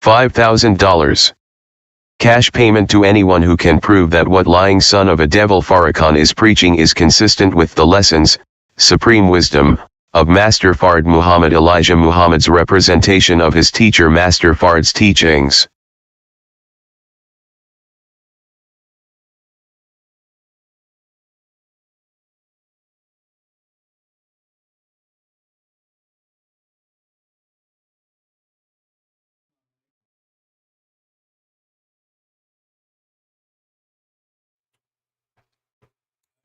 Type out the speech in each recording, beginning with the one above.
$5,000. Cash payment to anyone who can prove that what lying son of a devil Farrakhan is preaching is consistent with the lessons, supreme wisdom, of Master Fard Muhammad Elijah Muhammad's representation of his teacher Master Fard's teachings.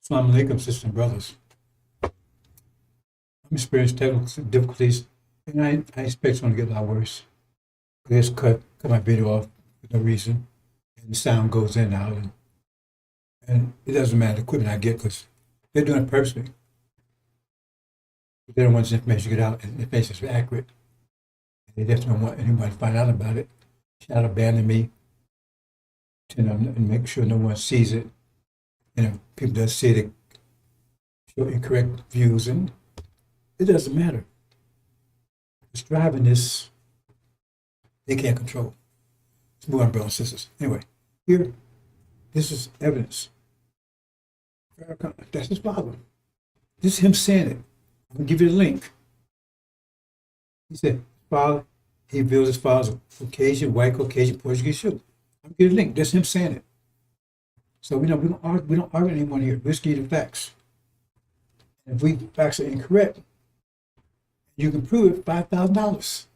Assalamu alaikum, sisters and brothers. I'm experiencing technical difficulties, and I expect it's going to get a lot worse. I just cut my video off for no reason, and the sound goes in and out, and it doesn't matter the equipment I get because they're doing it purposely. They don't want this information to get out, and the information is accurate. And they definitely don't want anybody to find out about it. Shadow banning me, and make sure no one sees it. And if people that say they show incorrect views, and it doesn't matter. It's driving this, they can't control. It's more on brothers and sisters. Anyway, here, this is evidence. That's his father. This is him saying it. I'm going to give you the link. He said, father, he builds his father's Caucasian, white Caucasian, Portuguese shoe. I'm going to give you the link. That's him saying it. So we don't argue anymore here. We just give you the facts. And if we facts are incorrect, you can prove it, $5,000.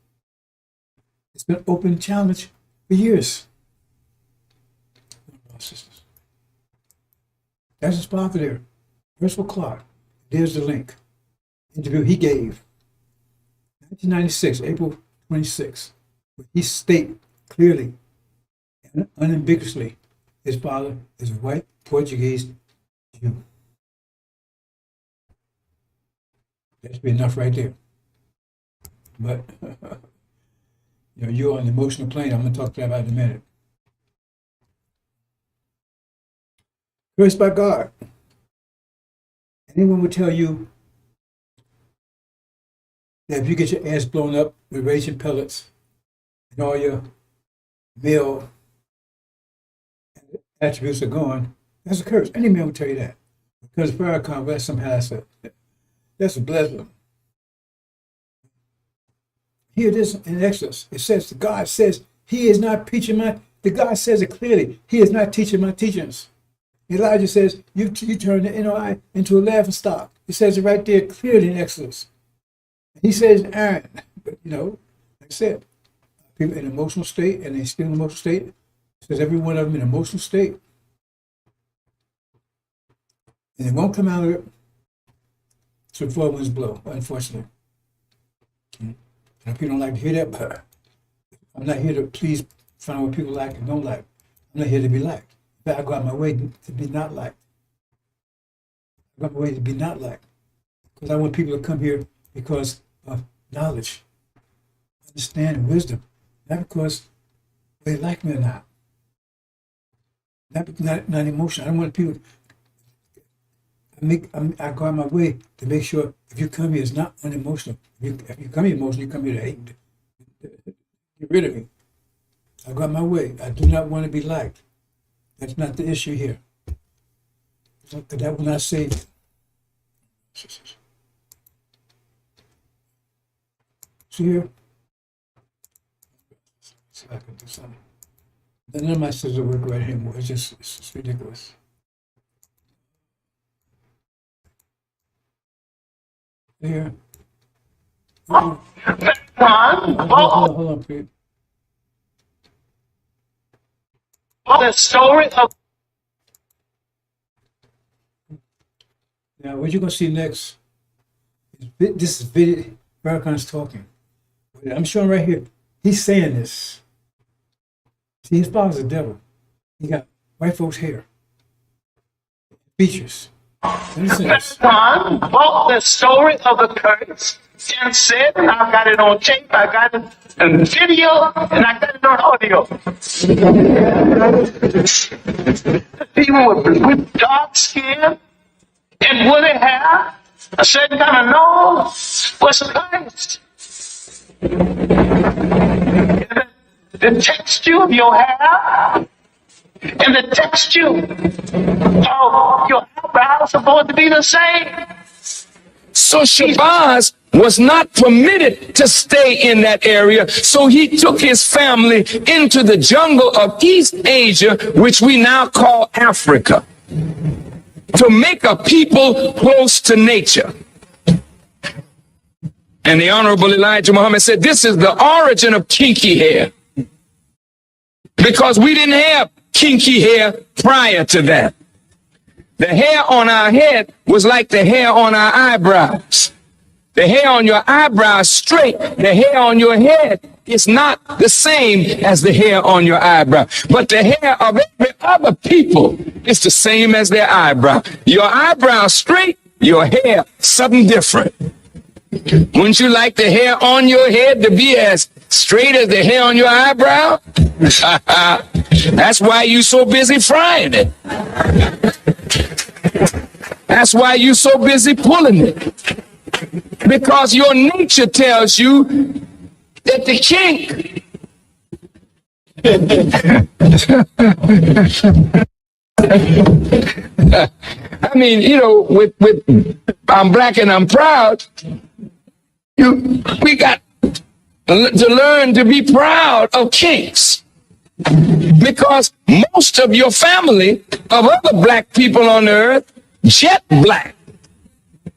It's been open challenge for years. Sisters. That's his father there. Percival Clark. There's the link. Interview he gave. 1996, April 26. He stated clearly and unambiguously his father is a white Portuguese Jew. That should be enough right there. But you're on the emotional plane. I'm going to talk to you about it in a minute. Cursed by God. Anyone will tell you that if you get your ass blown up with raging pellets and all your male attributes are gone, that's a curse. Any man will tell you that. Because Farrakhan, somehow that's a blessing. Here it is in Exodus. It says, God says, he is not teaching the God says it clearly, he is not teaching my teachings. Elijah says, you turn the NOI into a laughing stock. It says it right there clearly in Exodus. He says, Aaron, but like I said, people in an emotional state, and they still in an emotional state. It says every one of them in an emotional state. And it won't come out of it so the four winds blow, unfortunately. And people don't like to hear that, but I'm not here to please find out what people like and don't like. I'm not here to be liked. In fact, I go out my way to be not liked. I go out my way to be not liked. Because I want people to come here because of knowledge, understanding, wisdom, not because they like me or not. Not emotion. I don't want people. I go out my way to make sure if you come here, it's not unemotional. If you come here emotional, you come here to hate. Get rid of me. I go out my way. I do not want to be liked. That's not the issue here. That will not save you. See here? See if I can do something. None of my sisters work right anymore. It's just ridiculous. Here. Hold on, Pete. The story of. Now, what you're going to see next, this is video, Farrakhan's talking. I'm showing right here. He's saying this. See, his father's a devil. He got white folks' hair. Features. John bought the story of the curse and said, and I've got it on tape, I got it on video, and I got it on audio. People with dark skin and woolly hair, a certain kind of nose, was cursed. the texture of your hair and the texture of your eyebrows are supposed to be the same. So Shabazz was not permitted to stay in that area. So he took his family into the jungle of East Asia, which we now call Africa, to make a people close to nature. And the Honorable Elijah Muhammad said, this is the origin of kinky hair. Because we didn't have kinky hair prior to that. The hair on our head was like the hair on our eyebrows. The hair on your eyebrows straight, the hair on your head is not the same as the hair on your eyebrow. But the hair of every other people is the same as their eyebrow. Your eyebrow straight, your hair something different. Wouldn't you like the hair on your head to be as straight as the hair on your eyebrow? That's why you so busy frying it. That's why you so busy pulling it. Because your nature tells you that the kink I mean, you know, with I'm black and I'm proud, we got to learn to be proud of kinks. Because most of your family of other black people on the earth, jet black.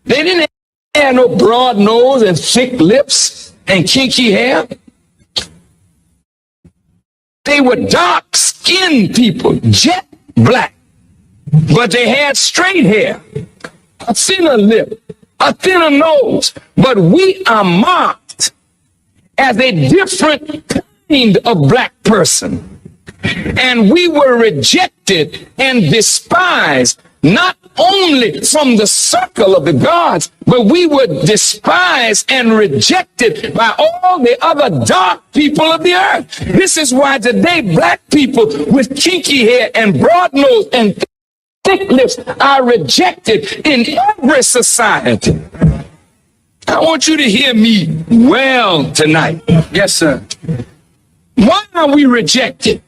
They didn't have no broad nose and thick lips and kinky hair. They were dark-skinned people, jet black. But they had straight hair, a thinner lip, a thinner nose. But we are marked as a different kind of black person. And we were rejected and despised, not only from the circle of the gods, but we were despised and rejected by all the other dark people of the earth. This is why today black people with kinky hair and broad nose and thick lips are rejected in every society. I want you to hear me well tonight. Yes, sir. Why are we rejected?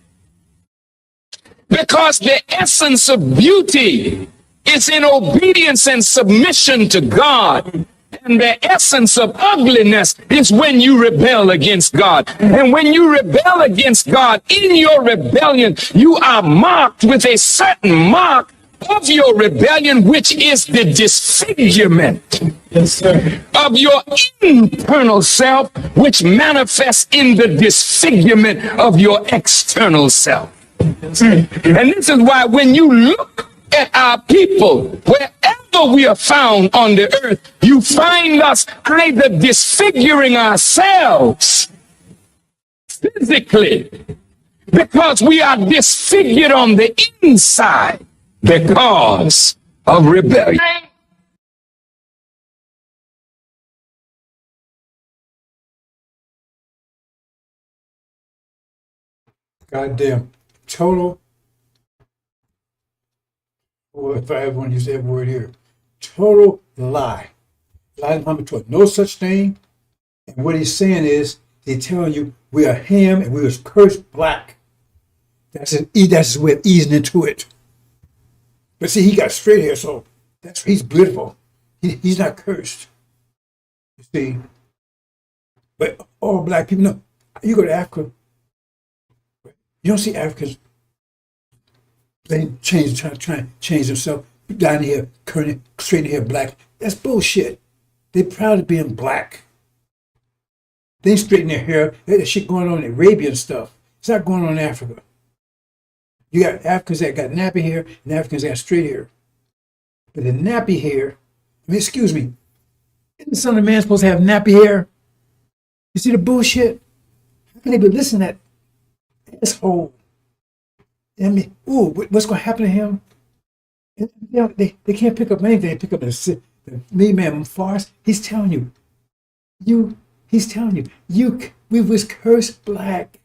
Because the essence of beauty is in obedience and submission to God. And the essence of ugliness is when you rebel against God. And when you rebel against God, in your rebellion, you are marked with a certain mark of your rebellion, which is the disfigurement, yes, sir, of your internal self, which manifests in the disfigurement of your external self. Yes, and this is why when you look at our people, wherever we are found on the earth, you find us either disfiguring ourselves physically, because we are disfigured on the inside because of rebellion. Goddamn total, or if I ever want to use that word here, total lie. Lie number 12. No such thing. And what he's saying is, he's telling you we are him and we was cursed black. That's his way of easing into it. But see, he got straight hair, so he's beautiful. He's not cursed. You see. But all black people, no. You go to Africa, you don't see Africans, they trying to change themselves down here, straight hair black. That's bullshit. They're proud of being black. They ain't straightening their hair. That shit going on in Arabian stuff. It's not going on in Africa. You got Africans that got nappy hair and Africans that got straight hair. But the nappy hair, excuse me, isn't some of the man supposed to have nappy hair? You see the bullshit? How can they be listening to that asshole? I mean, ooh, what's going to happen to him? You know, they can't pick up anything. They pick up the me man Fars. He's telling you, we was cursed black.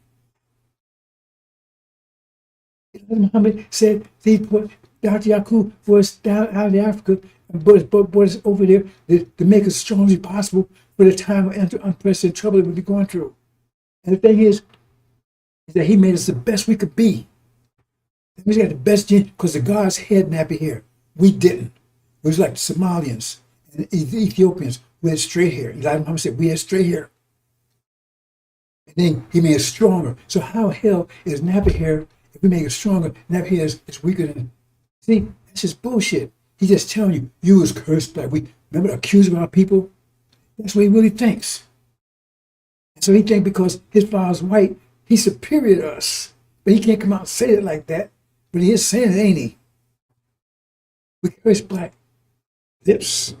Muhammad said he put Dr. Yaqub was down out of Africa and brought us over there to make us strong as possible for the time of unprecedented trouble that we'd be going through. And the thing is, He said he made us the best we could be. We got the best gene because the gods had nappy hair. We didn't. It was like the Somalians and the Ethiopians who had straight hair. Elijah Muhammad said we had straight hair. And then he made us stronger. So how hell is nappy hair, if we make it stronger, nappy hair is weaker than, see, that's just bullshit. He's just telling you, you was cursed black. We remember accusing our people? That's what he really thinks. And so he thinks because his father's white, he's superior to us. But he can't come out and say it like that. But he is saying it, ain't he? We curse black. Lips,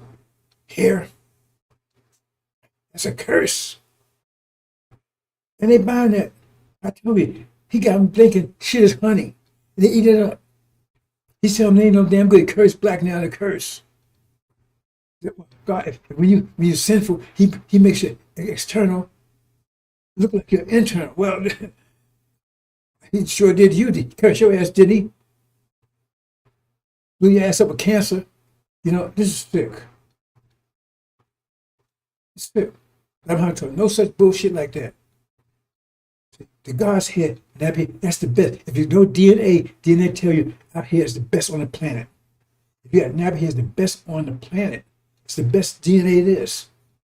hair. That's a curse. And they buying that. I told you, he got them thinking shit is honey. And they eat it up. He's telling them they ain't no damn good curse black now to curse. God, when you're sinful, he makes you external look like you're internal. Well, he sure did you. He curse your ass, didn't he? Blew your ass up with cancer. You know, this is sick. It's sick. I'm not talking no such bullshit like that. The God's head, that's the best. If you know DNA tell you our hair is the best on the planet. If you got nappy hair is the best on the planet. It's the best DNA it is.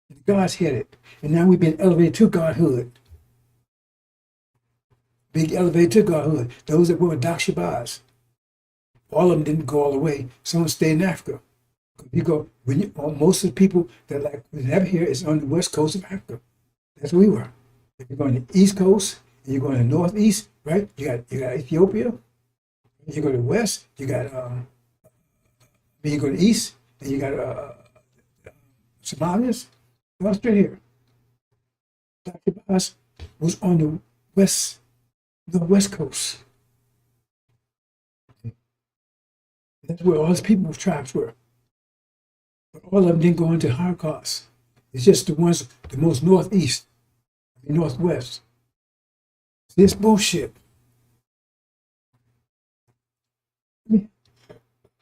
And God's had it. And now we've been elevated to Godhood. Big elevated to Godhood. Those that were with Dr. Shabazz. All of them didn't go all the way. Some stayed in Africa. You go, most of the people that like nappy hair is on the west coast of Africa. That's where we were. If you're going to the east coast, and you're going to the northeast, right? You got Ethiopia. You go to the west, you got then you go to the east, and you got Somalians. They're all straight here. Dr. Bass was on the west coast. That's where all his people tribes were. But all of them didn't go into Holocaust. It's just the ones the most northeast, northwest. This bullshit. I mean,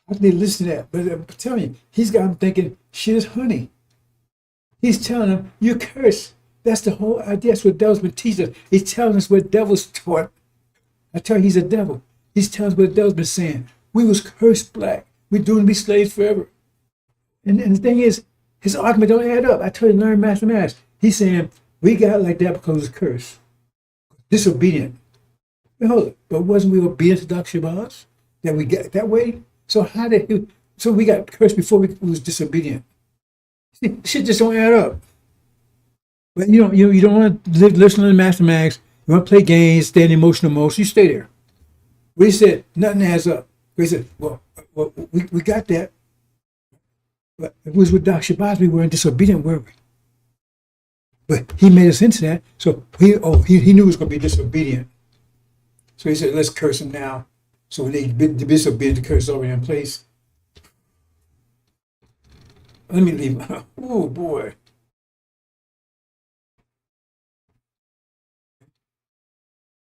how can they listen to that? But I'm telling you, he's got them thinking shit is honey. He's telling them, you're cursed. That's the whole idea. That's what devil's been teaching us. He's telling us what devil's taught. I tell you, he's a devil. He's telling us what the devil's been saying. We was cursed black. We're doomed to be slaves forever. And the thing is, his argument don't add up. I tell you, learn mathematics. He's saying, we got like that because it's cursed. Disobedient. Hold but wasn't we obedient to Dr. Shabazz? That we got that way? So how did he, so we got cursed before we was disobedient. See, shit just don't add up. But you don't want to listen to the mathematics. You want to play games, stay in emotional mode. So you stay there. We said nothing adds up. We said, well, we got that. But if it was with Dr. Shabazz, we weren't disobedient, were we? But he made us into that. So he knew he was going to be disobedient. So he said, let's curse him now. So when they disobedient, the curse is already in place. Let me leave. Oh boy.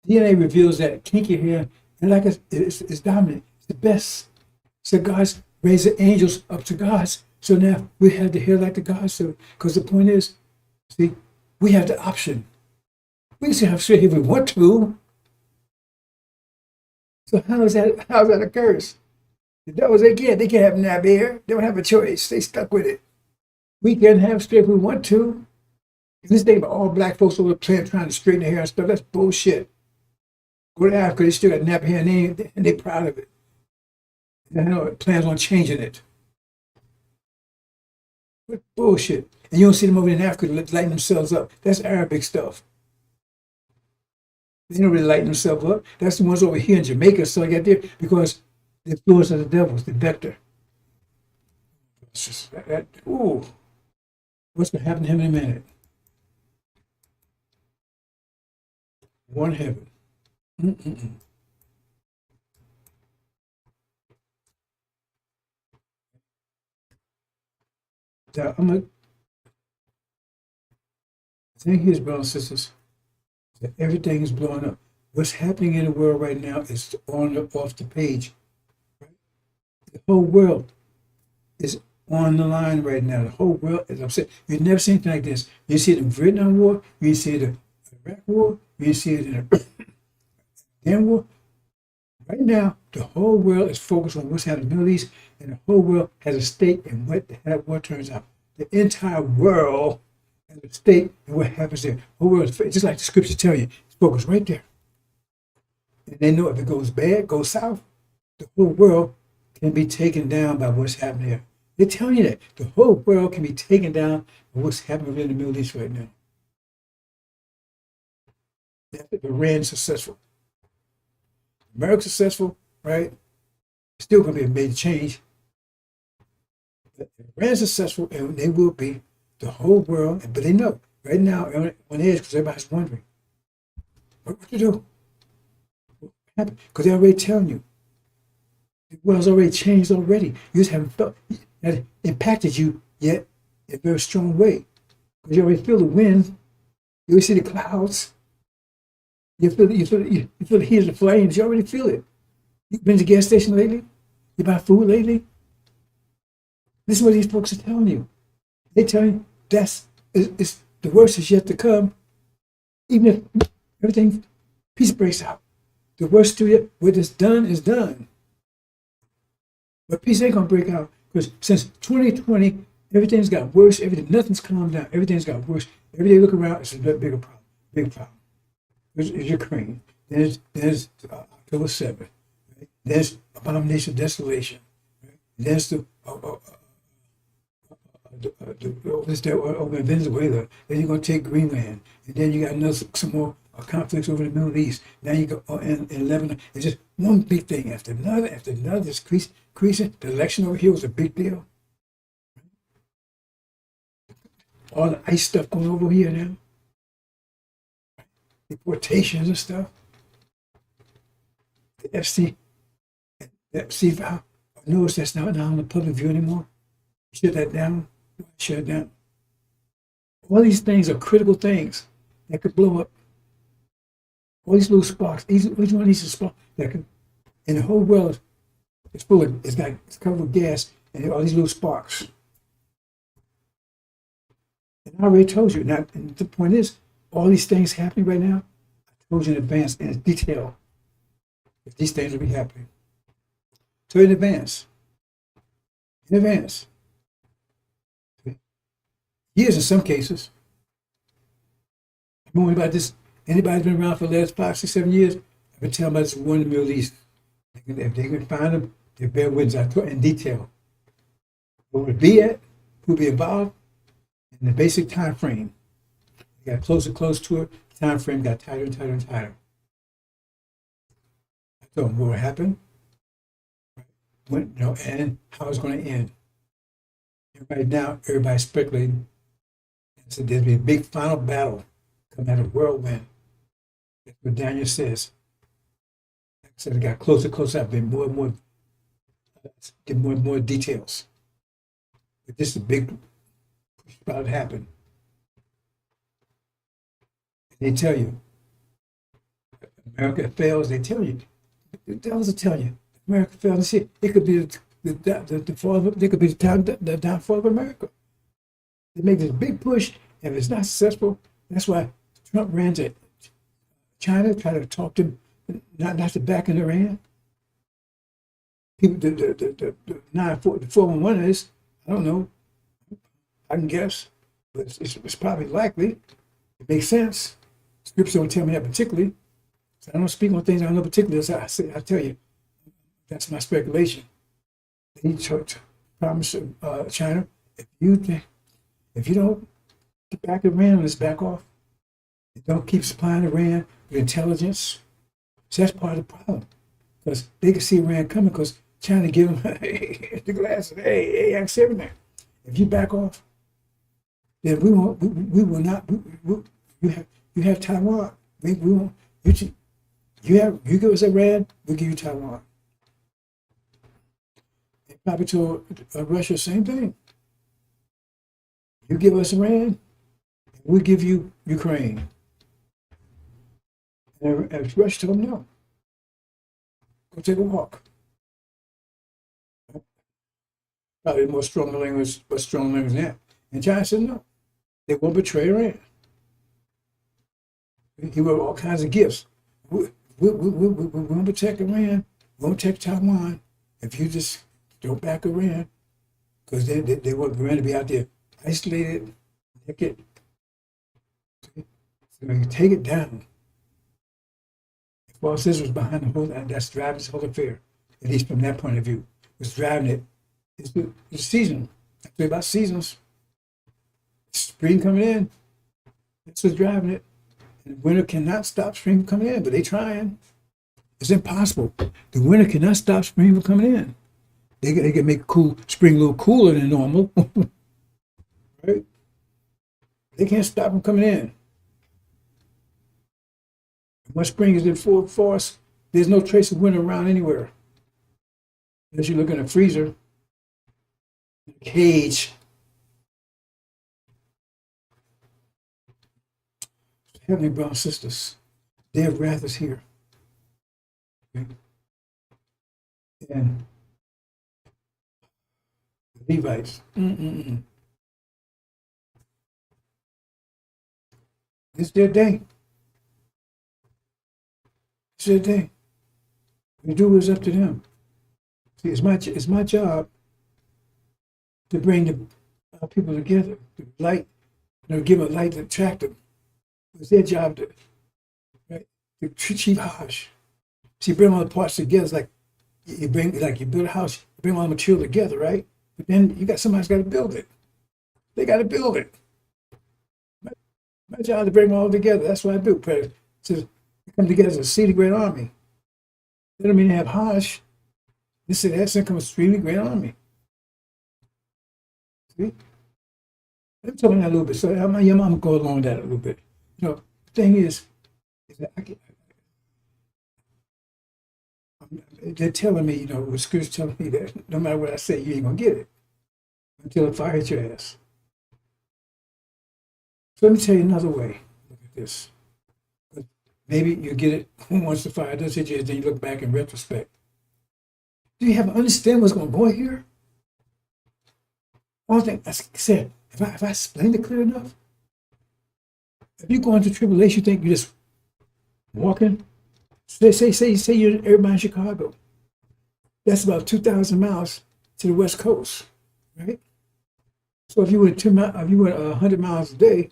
DNA reveals that kinky hair, and like it's dominant. It's the best. So God's raised the angels up to gods. So now we have the hair like the gods. So because the point is, see, we have the option. We can still have straight hair if we want to. So how is that a curse? The devils, they can't have nappy hair. They don't have a choice. They stuck with it. We can have straight if we want to. And this thing about all black folks over there trying to straighten their hair and stuff, that's bullshit. Go to Africa, they still got nappy hair and they're proud of it. And I know it plans on changing it. What bullshit. And you don't see them over in Africa lighting themselves up. That's Arabic stuff. They don't really lighten themselves up. That's the ones over here in Jamaica, so I got there because the influence of the devils, the vector. It's just ooh. What's going to happen to him in a minute? One heaven. Now, the thing is, brothers and sisters, that everything is blowing up. What's happening in the world right now is off the page. Right? The whole world is on the line right now. The whole world is upset. You've never seen anything like this. You see it in the Vietnam War, you see it in the Iraq War, you see it in Then right now, the whole world is focused on what's happening in the Middle East, and the whole world has a stake in what that war turns out. The entire world has a stake in what happens there. The whole world is just like the scriptures tell you. It's focused right there. And they know if it goes bad, goes south, the whole world can be taken down by what's happening there. They tell you that the whole world can be taken down by what's happening in the Middle East right now. If Iran's successful, America's successful, right? It's still going to be a major change. But if Iran's successful, and they will be, the whole world, but they know right now on edge because everybody's wondering what to do. What happened? Because they're already telling you. The world's already changed already. You just haven't felt that it impacted you yet in a very strong way. Because you already feel the wind, you already see the clouds, you feel the heat of the flames, you already feel it. You've been to the gas station lately? You buy food lately? This is what these folks are telling you. They tell you it's the worst is yet to come. Even if everything, peace breaks out. The worst to you, what is done is done. But peace ain't gonna break out because since 2020, everything's got worse. Nothing's calmed down. Everything's got worse. Every day you look around, it's a bigger problem. Big problem. There's Ukraine. There's October 7th. Right? There's abomination of desolation. Right? There's the over in Venezuela. Then you're gonna take Greenland, and then you got some more conflicts over the Middle East. Now you go in Lebanon. It's just one big thing after another after another. Just increasing. The election over here was a big deal. All the ICE stuff going over here now. Deportations and stuff. The FC file. Notice that's not on the public view anymore. Shut that down. Shut it down. All these things are critical things that could blow up. All these little sparks. Each one of these is sparks that can, and the whole world is full of. It's covered with gas, and all these little sparks. And I already told you. Now, and the point is, all these things happening right now. I told you in advance, in detail, if these things will be happening. So in advance. In advance. Years in some cases. I'm about this. Anybody's been around for the last 5, 6, 7 years, I've been telling about this war in the Middle East. If they can find them, they bear witness. I told in detail. Where would it be at? Who'd be involved? And the basic time frame. You got closer to it. The time frame got tighter and tighter and tighter. I told them what would happen, when, and how it's going to end. And right now, everybody's speculating. I said there'll be a big final battle coming out of whirlwind. That's what Daniel says. Like I said, it got closer. I've been more and more, get more and more details. But this is a big push about to happen. And they tell you, America fails. They tell you, the devils will tell you, America fails. See, it could be the fall of, it could be the downfall of America. They make this big push, and if it's not successful, that's why Trump ran to China, tried to talk to him, not to back in Iran. People, the 411 is, I don't know, I can guess, but it's probably likely. It makes sense. Scripture don't tell me that particularly. So I don't speak on things I don't know particularly. So I tell you, that's my speculation. They promise China, if you don't get back Iran, let's back off. Don't keep supplying Iran with intelligence. So that's part of the problem. Because they can see Iran coming because China give them the glass of, hey, ask everything. If you back off, then we will not, you have Taiwan. We won't, you give us Iran, we'll give you Taiwan. They probably told Russia the same thing. You give us Iran, we'll give you Ukraine. And Russia told them no. Go take a walk. Probably more stronger language than that. And China said no. They won't betray Iran. He wrote all kinds of gifts. we're going to protect Iran. We're going to protect Taiwan. If you just don't back Iran, because they want Iran to be out there isolated, naked. So you take it down. If Paul says was behind the whole, and that's driving this whole affair, at least from that point of view, was driving it. It's the season. I tell you about seasons. Spring coming in. That's what's driving it. And winter cannot stop spring from coming in, but they trying. It's impossible. The winter cannot stop spring from coming in. They can make spring a little cooler than normal, right? They can't stop them coming in. Once spring is in full force, there's no trace of winter around anywhere. Unless you look in a freezer, a cage. Heavenly brothers and sisters, day of wrath is here. Okay? And the Levites, it's their day. It's their day. We do what's up to them. See, it's my job to bring the people together, to light, give them a light to attract them. It's their job to, right, to achieve Hajj. See, bring all the parts together. It's like you build a house, you bring all the material together, right? But then you got somebody's got to build it. They got to build it. My job is to bring them all together. That's what I do. It says come together as a seed of great army. They don't mean to have Hajj. They say that's going to come a extremely great army. See? I'm talking that a little bit. So I'm going to go along with that a little bit. You know, the thing is that they're telling me, the scripture's telling me that no matter what I say, you ain't going to get it until the fire hits your ass. So let me tell you another way. Look at this. But maybe you get it once the fire does hit you, then you look back in retrospect. Do you have understand what's going on here? One thing I said, if I explained it clear enough, if you go into tribulation, you think you're just walking. Say you're everybody in Chicago. That's about 2,000 miles to the West Coast, right? So if you went 100 miles a day,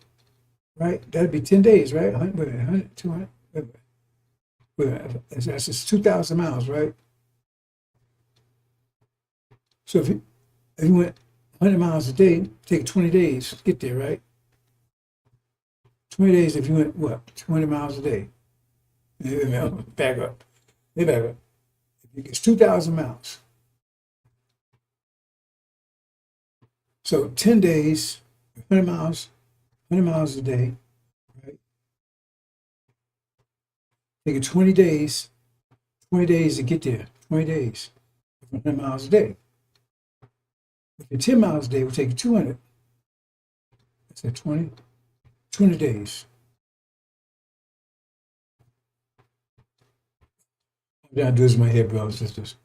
right? That'd be 10 days, right? 100, 200. That's just 2,000 miles, right? So if you went 100 miles a day, take 20 days to get there, right? 20 days if you went, 20 miles a day. Back up. It's 2,000 miles. So 10 days, 100 miles a day, right? Take 20 days to get there, 20 days, 100 miles a day. If you're 10 miles a day, it will take you 200. That's at 20 days. I'm trying to do this in my head, brothers and sisters.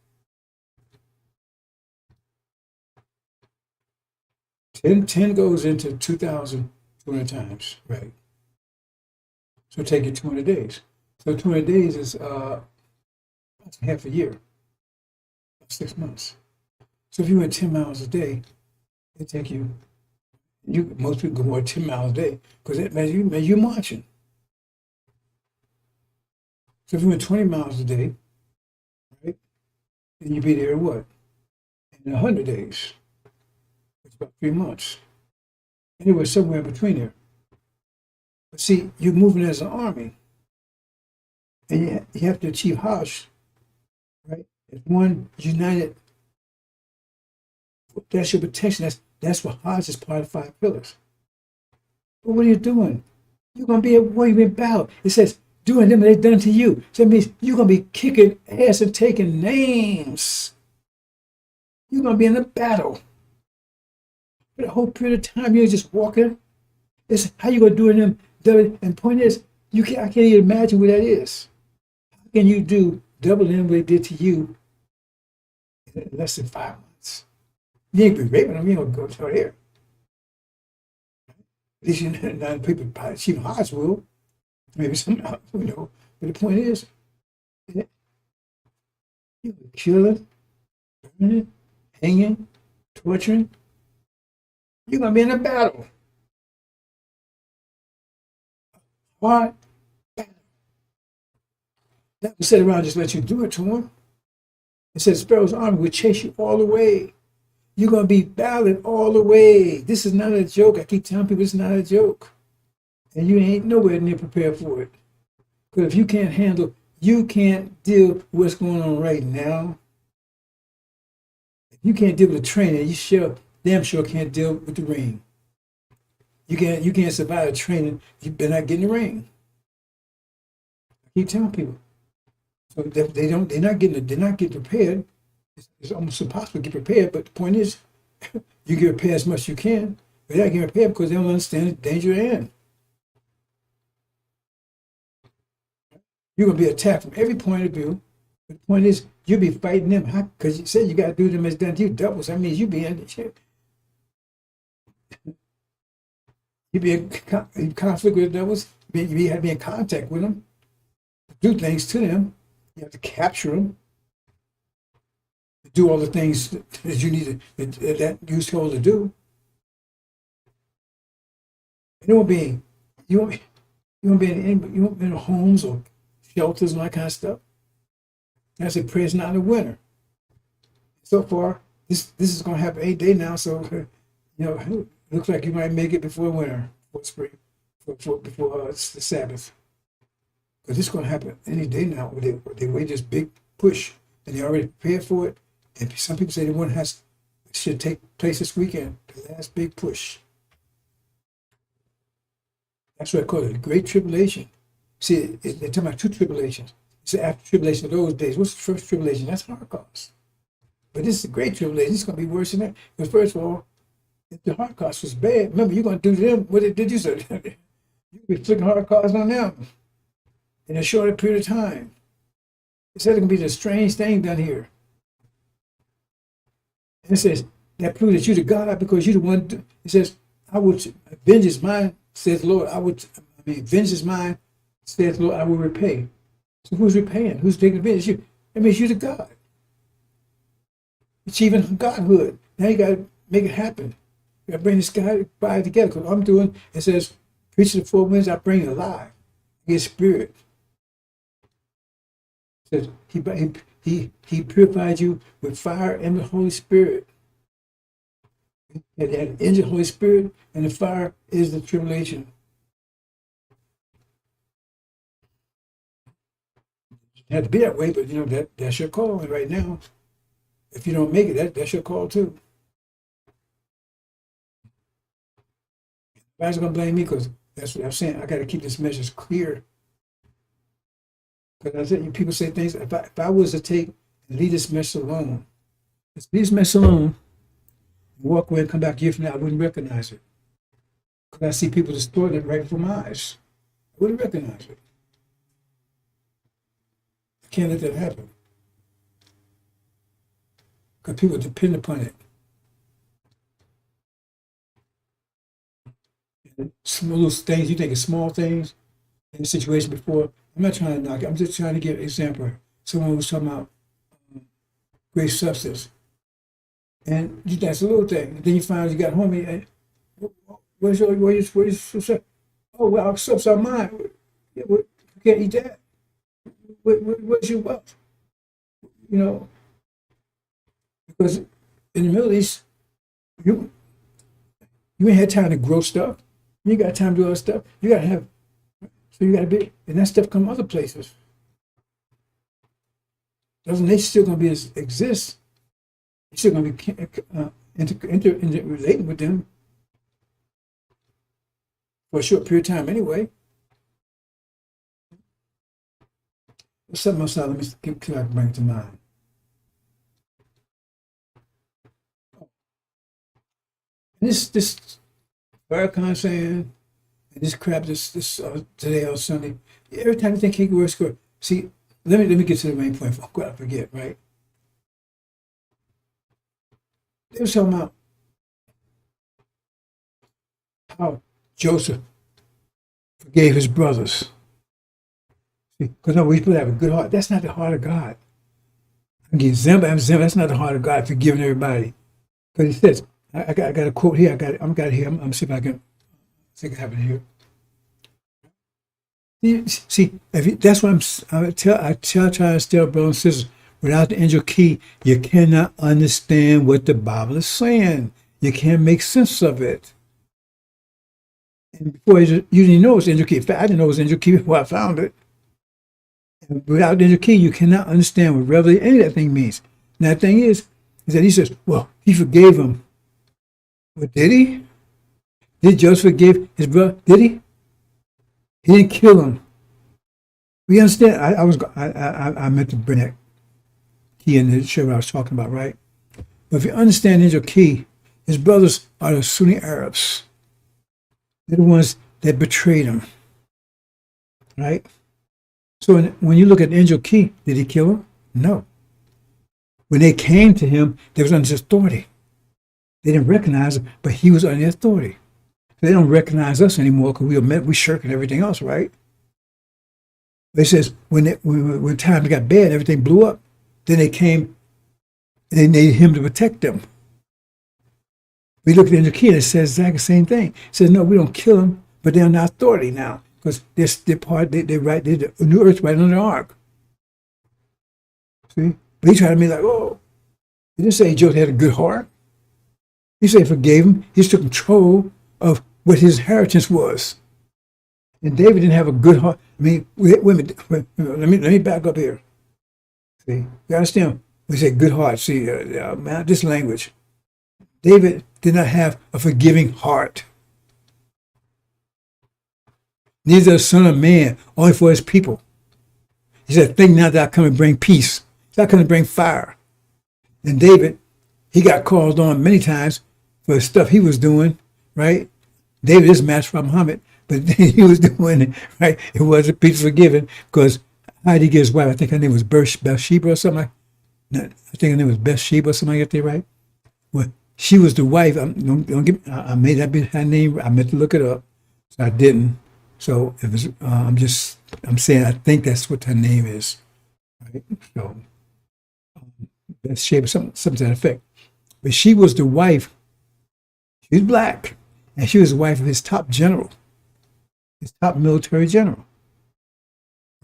10 goes into 2,200 times, right? So take you 200 days. So 200 days is that's half a year, 6 months. So if you went 10 miles a day, it take you. Most people go more 10 miles a day because that means you're marching. So if you went 20 miles a day, right, then you'd be there in what? In 100 days. It's about 3 months. Anyway, somewhere in between there. But see, you're moving as an army, and you have to achieve Hajj, right? As one united. That's your protection. That's what Hajj is part of 5 pillars. But what are you doing? You're going to be at war. You've been battled. It says, doing them they've done to you. So that means you're going to be kicking ass and taking names. You're going to be in a battle. For the whole period of time, you're just walking. It's how you going to do it. And the point is, I can't even imagine what that is. How can you do double them what they did to you in less than 5 months? You ain't be raping them, you don't go there. At least not people achieving Hajj will. Maybe some, but the point is, You were killing, burning, hanging, torturing. You're going to be in a battle. Hard battle. That was set around just let you do it to him. It says Pharaoh's army will chase you all the way. You're going to be battling all the way. This is not a joke. I keep telling people it's not a joke. And you ain't nowhere near prepared for it. Because if you can't handle, you can't deal with what's going on right now. If you can't deal with the training, you damn sure can't deal with the ring. You can't survive the training. You better not get in the ring. I keep telling people. So they're not getting prepared. It's almost impossible to get prepared. But the point is, you get prepared as much as you can. But they're not getting prepared because they don't understand the danger they're in. You're gonna be attacked from every point of view. But the point is, you'll be fighting them because you said you got to do them as done to you doubles. That means you be in shit. You be in conflict with the devils. You have to be in contact with them. Do things to them. You have to capture them. Do all the things that you need that you're told to do. You won't be in homes or shelters and all that kind of stuff. And I said, prayer's not in the winter. So far, this is going to happen 8 days now. So, it looks like you might make it before winter, before spring, before the Sabbath. Because it's going to happen any day now. They wait this big push, and they already prepared for it. And some people say it should take place this weekend, the last big push. That's what I call it, the Great Tribulation. See, they're talking about two tribulations. It's the after tribulation of those days. What's the first tribulation? That's Holocaust. But this is the Great Tribulation. It's going to be worse than that. Because first of all, if the Holocaust was bad, remember, you're going to do to them what it did you say. You'll be flicking Holocaust on them in a shorter period of time. It says it's going to be this strange thing done here. And it says, that proves that you're the God because you're the one. It says, I will vengeance mine, says the Lord. Vengeance mine, says the Lord, I will repay. So who's repaying? Who's taking vengeance? You. That means you're the God. Achieving Godhood. Now you got to make it happen. You got to bring this guy body together. Because what I'm doing, it says, preach to the four winds, I bring it alive. His spirit. It says, he purified you with fire and the Holy Spirit. And that engine, Holy Spirit, and the fire is the tribulation. It had to be that way, but that's your call right now. If you don't make it, that's your call too. Everybody's gonna blame me because that's what I'm saying. I got to keep this message clear. Because I said, people say things. If I was to take and leave this message alone, leave this message alone, and walk away and come back a year from now, I wouldn't recognize it. Because I see people distorting it right before my eyes. I wouldn't recognize it. I can't let that happen. Because people depend upon it. And small things, you think of small things in the situation before. I'm not trying to knock it. I'm just trying to give an example. Someone was talking about great substance. And that's a little thing. And then you find out you got home and where's your oh, well, our subs are mine. You can't eat that. Where's your wealth? Because in the Middle East, you ain't had time to grow stuff. You got time to do other stuff. You got to have, so you got to be, and that stuff come other places. Those nations still going to exist. You're still going to be relating with them for a short period of time anyway. There's something else. Let me see if I can bring it to mind. And this Farrakhan saying, and this crap, this today on Sunday, every time you think he can work score. See, let me get to the main point. I forget, right? They were talking about how Joseph forgave his brothers. Because no, we people have a good heart. That's not the heart of God. I give example. That's not the heart of God, forgiving everybody. Because he says, I got a quote here. I'm got it here. I'm see if I can have it here. See, that's what I try to tell brothers and sisters. Without the angel key, you cannot understand what the Bible is saying. You can't make sense of it. And before you didn't know it was angel key. In fact, I didn't know it was angel key before I found it. And without the angel key, you cannot understand what Revelation, any of that thing means. Now, the thing is that he says, well, he forgave him. But did he? Did Joseph forgive his brother? Did he? He didn't kill him. We understand. I meant to bring that key in to show what I was talking about, right? But if you understand angel key, his brothers are the Sunni Arabs. They're the ones that betrayed him, right? So when you look at angel key, did he kill him? No. When they came to him, they was under his authority. They didn't recognize him, but he was under authority. So they don't recognize us anymore because we shirk and everything else, right? But it says when times got bad, everything blew up. Then they came and they needed him to protect them. We look at the angel key and it says exactly the same thing. It says, no, we don't kill them, but they're under authority now because they're the new earth right under the ark. See? But he tried to be like, oh, he didn't say Joseph had a good heart. He said he forgave him. He took control of what his inheritance was. And David didn't have a good heart. I mean, wait a minute. Let me back up here. See, you understand? We say good heart. See, man, this language. David did not have a forgiving heart. Neither the Son of Man, only for his people. He said, think not that I come and bring peace. I come to bring fire. And David, he got called on many times for the stuff he was doing, right? David is matched for Muhammad, but he was doing it, right? It wasn't peace forgiven because how did he get his wife? I think her name was Bathsheba or something. I think her name was Bathsheba or something like that, right? Well, she was the wife. I made that be her name. I meant to look it up, so I didn't. So it was. I'm saying I think that's what her name is, right? So Bathsheba, something to that effect. But she was the wife. She was black, and she was the wife of his top general, his top military general.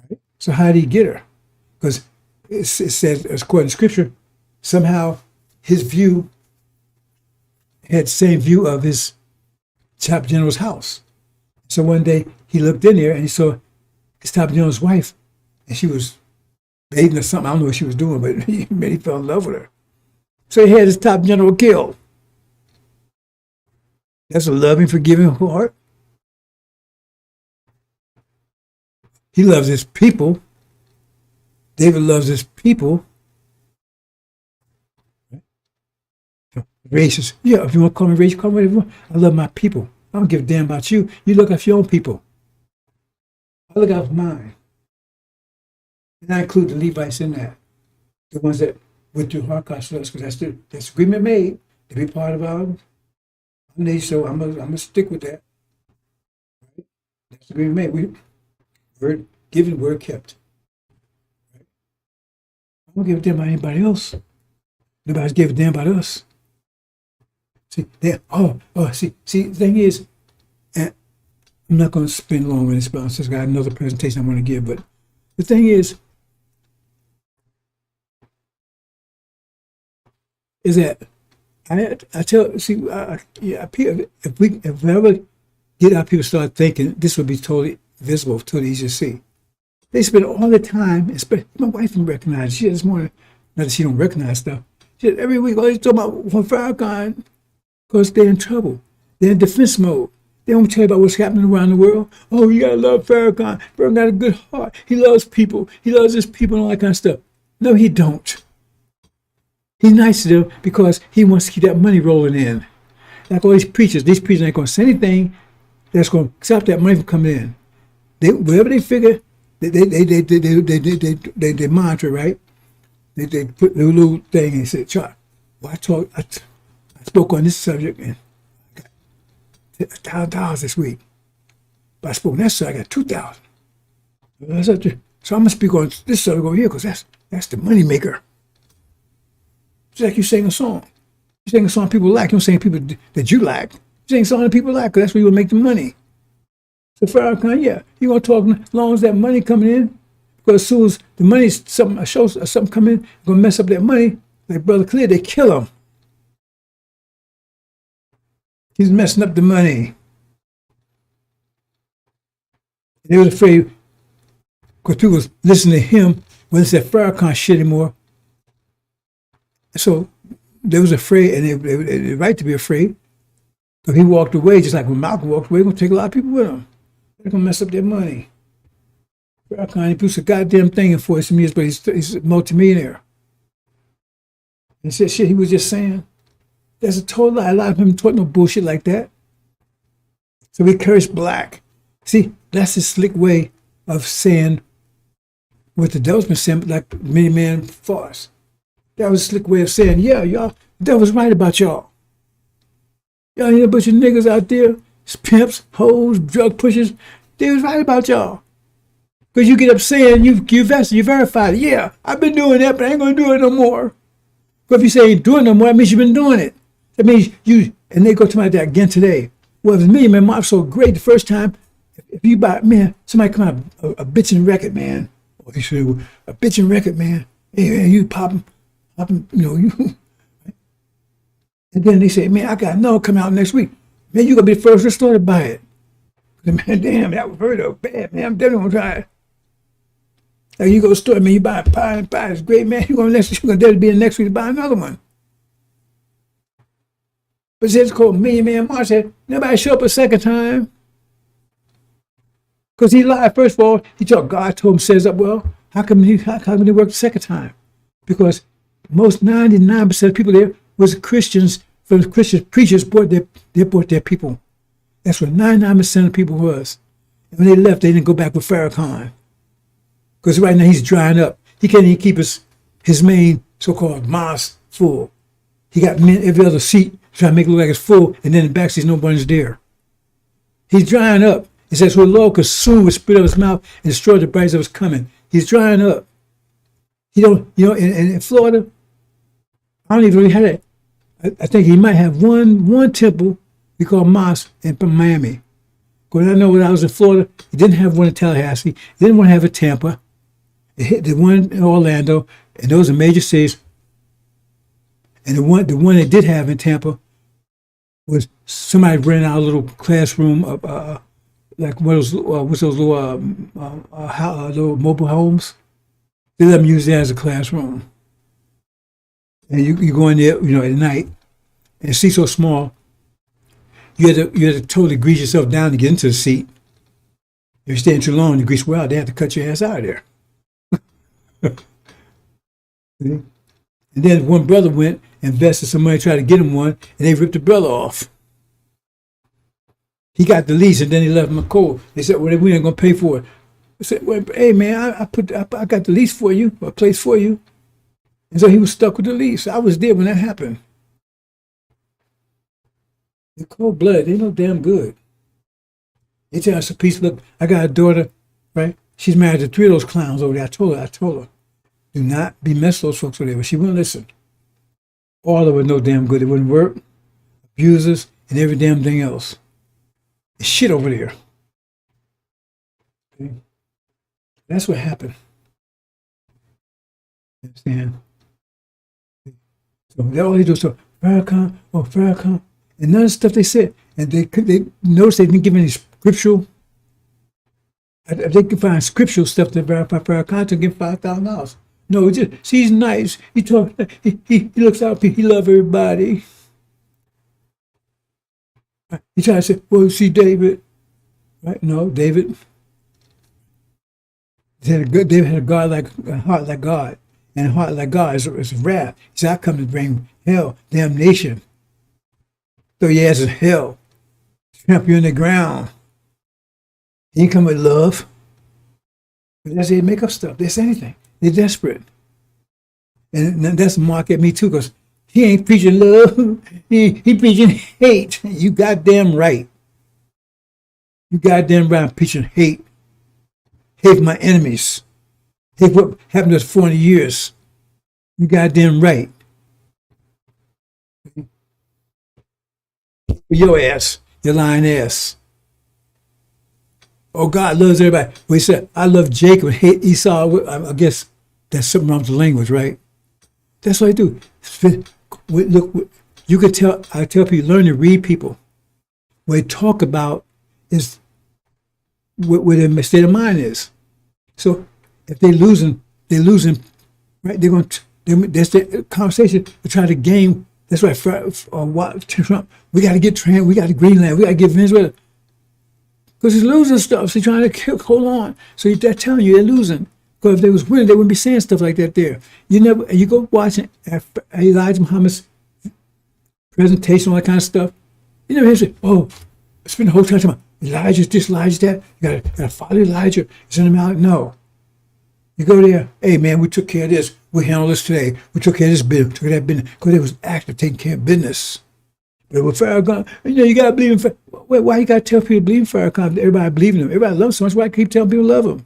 Right? So how did he get her? Because it says, according to Scripture, somehow his view had the same view of his top general's house. So one day he looked in there and he saw his top general's wife, and she was bathing or something. I don't know what she was doing, but he fell in love with her. So he had his top general killed. That's a loving, forgiving heart. He loves his people. David loves his people. Racist. Yeah, if you want to call me racist, call me whatever you want. I love my people. I don't give a damn about you. You look out for your own people. I look out for mine. And I include the Levites in that. The ones that went through Holocaust for us, because that's agreement made to be part of our nation. So I'm gonna stick with that. Right? That's the agreement made. Word given, word kept. Right? I don't give a damn about anybody else. Nobody's giving a damn about us. See, see, the thing is, and I'm not going to spend long on this, but I got another presentation I want to give, but the thing is that I tell, see, if we ever get our people start thinking, this would be totally visible, totally easy to see. They spend all the time, especially my wife didn't recognize. She this morning, not that she don't recognize stuff. She said, every week, always talking about Farrakhan, because they're in trouble. They're in defense mode. They don't tell you about what's happening around the world. Oh, you gotta love Farrakhan. Farrakhan got a good heart. He loves people. He loves his people and all that kind of stuff. No, he don't. He's nice to them because he wants to keep that money rolling in. Like all these preachers ain't gonna say anything that's gonna stop that money from coming in. Whatever they figure, they monitor, right? They put the little thing and say, Chuck, well, I spoke on this subject and I got $1,000 this week. But I spoke on that subject, I got $2,000. So I'm gonna speak on this subject over here because that's the money maker. It's like you sing a song. You sing a song people like. You don't sing people that you like. You sing a song that people like because that's where you will make the money. So Farrakhan, yeah, you gonna talk as long as that money coming in, because as soon as the money, something come in, gonna mess up that money. Like Brother Clear, they kill him. He's messing up the money. They was afraid because people was listening to him when it's that Farrakhan shit anymore. So they was afraid, and they right to be afraid. So he walked away, just like when Malcolm walked away. He's gonna take a lot of people with him. They're gonna mess up their money. Farrakhan, he puts a goddamn thing in for some years, but he's a multimillionaire. And said shit he was just saying. That's a total lie. A lot of them taught no bullshit like that. So we curse black. See, that's the slick way of saying what the devil's been saying, like many man farce. That was a slick way of saying, yeah, y'all, the devil's right about y'all. Y'all ain't a bunch of niggas out there, pimps, hoes, drug pushers. They was right about y'all. Because you get up saying you verified it. Yeah, I've been doing that, but I ain't gonna do it no more. But if you say ain't doing no more, that means you've been doing it. That means and they go to my dad again today. Well, if it's me, man, Mom's so great the first time. If you buy, man, somebody come out a bitchin' record, man. Or you say, a bitchin' record, man. Hey, man, you popping, you. And then they say, man, I got another come out next week. Man, you gonna be the first store to buy it. Man, damn, that was very bad, man. I'm definitely gonna try it. Like you go to the store, man, you buy a pie, and pie is great, man. You're gonna definitely be the next week to buy another one. But it's called Million Man March. Nobody show up a second time. Because he lied. First of all, he thought God told him, says up, well, how come he worked the second time? Because most 99% of people there was Christians, from the Christian preachers brought their people. That's what 99% of people was. And when they left, they didn't go back with Farrakhan. Because right now he's drying up. He can't even keep his main so-called mosque full. He got men every other seat trying to make it look like it's full, and then in the back seats nobody's there. He's drying up. It says, "So the Lord consumed with spit of his mouth and destroyed the brightness that was coming." He's drying up. He don't, in Florida, I don't even really have that. I think he might have one temple we call mosque in Miami. Because I know when I was in Florida, he didn't have one in Tallahassee. He didn't want to have a Tampa. It hit the one in Orlando, and those are major cities. And the one they did have in Tampa was somebody rented out a little classroom of like what's those little mobile homes. They let them use that as a classroom. And you go in there, at night, and the seat's so small, you had to totally grease yourself down to get into the seat. If you're staying too long, you grease well, they have to cut your ass out of there. See? And then one brother went, invested some money, tried to get him one, and they ripped the brother off. He got the lease, and then he left him a cold. They said, well, we ain't going to pay for it. I said, well, hey, man, I got the lease for you, a place for you. And so he was stuck with the lease. I was there when that happened. They're cold blooded. They no damn good. They tell us a piece. Look, I got a daughter, right? She's married to 3 of those clowns over there. I told her, do not be messing with those folks over there. But she wouldn't listen. All of them were no damn good. It wouldn't work. Abusers and every damn thing else. It's shit over there. Okay? That's what happened. You understand? So they all they do is so Farrakhan, and none of the stuff they said, and they noticed they didn't give any scriptural. If they could find scriptural stuff to verify Farrakhan to give $5,000. No, just he's nice. He talks. He looks out. He loves everybody. He tries to say, "Well, see David, right? No, David. David had a heart like God, and a heart like God is wrath. He said, "I come to bring hell, damnation." So he has hell, tramp you in the ground. He ain't come with love. But that's they make up stuff. They say anything. They're desperate. And that's a mark at me too, because he ain't preaching love. He preaching hate. You goddamn right. You goddamn right. I'm preaching hate. Hate my enemies. Take what happened to us 40 years. You goddamn right. Your ass, your lying ass. Oh, God loves everybody. Well, he said, I love Jacob, hate Esau. I guess that's something wrong with the language, right? That's what I do. Look, you could tell, I tell people, learn to read people. What they talk about is what their state of mind is. So if they're losing, right? They're going to, that's the conversation to try to game. That's right. Trump, we got to get we got to Greenland, we got to get Venezuela. Because he's losing stuff. So he's trying to hold on. So they're telling you they're losing. Because if they was winning, they wouldn't be saying stuff like that there. You go watching Elijah Muhammad's presentation, all that kind of stuff. You never hear say, oh, spend the whole time talking about Elijah's this, Elijah's that. You gotta follow Elijah. Send him out. No. You go there, hey man, we took care of this. We handled this today. We took care of this business, took care of that business. Because they was active taking care of business. But with Farrakhan, you gotta believe in Farrakhan. Why you gotta tell people to believe in Farrakhan? Everybody believe in him. Everybody loves him so much. Why keep telling people to love him?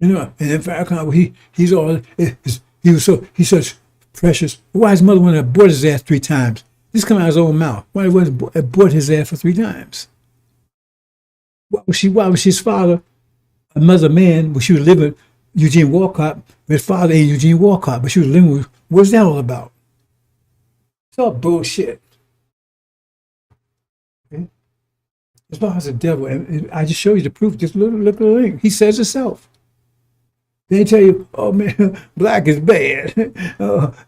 And then Farrakhan, he's such precious. Why his mother wanted to abort his ass 3 times? This come out of his own mouth. Why wasn't abort his ass for 3 times? Why was his father, a mother man, when she was living with Eugene Walcott, his father ain't Eugene Walcott, but she was living with, what's that all about? It's all bullshit. Okay? As far as the devil, and I just show you the proof, just look at the link. He says himself. They tell you, oh man, black is bad.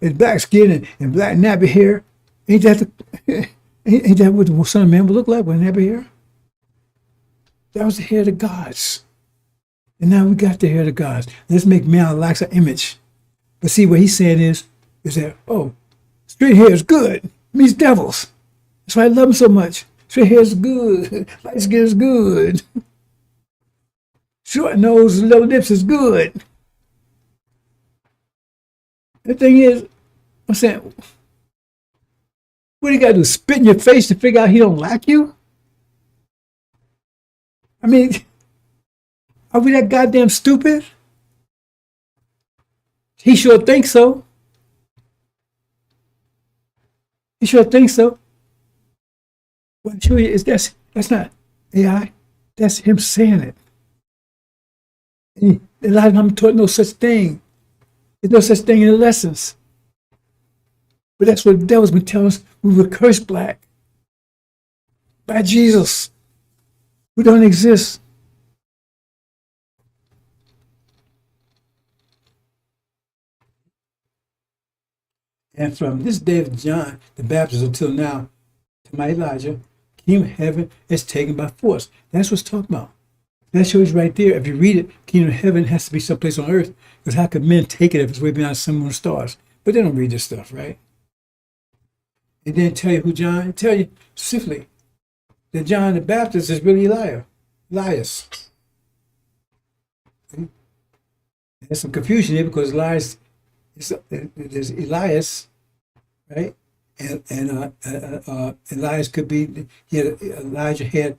It's black skin and black nappy hair. Ain't that what the Son of Man would look like with nappy hair? That was the hair of the gods. And now we got the hair of the gods. Let's make man like our image. But see, what he's saying is that, oh, straight hair is good. It means devils. That's why I love him so much. Straight hair is good. Light skin is good. Short nose and low lips is good. The thing is, I'm saying, what do you got to do? Spit in your face to figure out he don't like you? I mean, are we that goddamn stupid? He sure thinks so. He sure thinks so. What I'm showing you is that's not AI. That's him saying it. And a lot of them taught no such thing. There's no such thing in the lessons. But that's what the devil's been telling us. We were cursed black by Jesus. We don't exist. And from this day of John the Baptist until now, to my Elijah, kingdom of heaven is taken by force. That's what's talking about. That shows right there. If you read it, kingdom of heaven has to be someplace on earth. Because how could men take it if it's way beyond the sun, moon, and stars? But they don't read this stuff, right? And then tell you who John, tell you specifically that John the Baptist is really Elias. Okay? There's some confusion here because there's Elias, right? And Elias could be, Elijah had,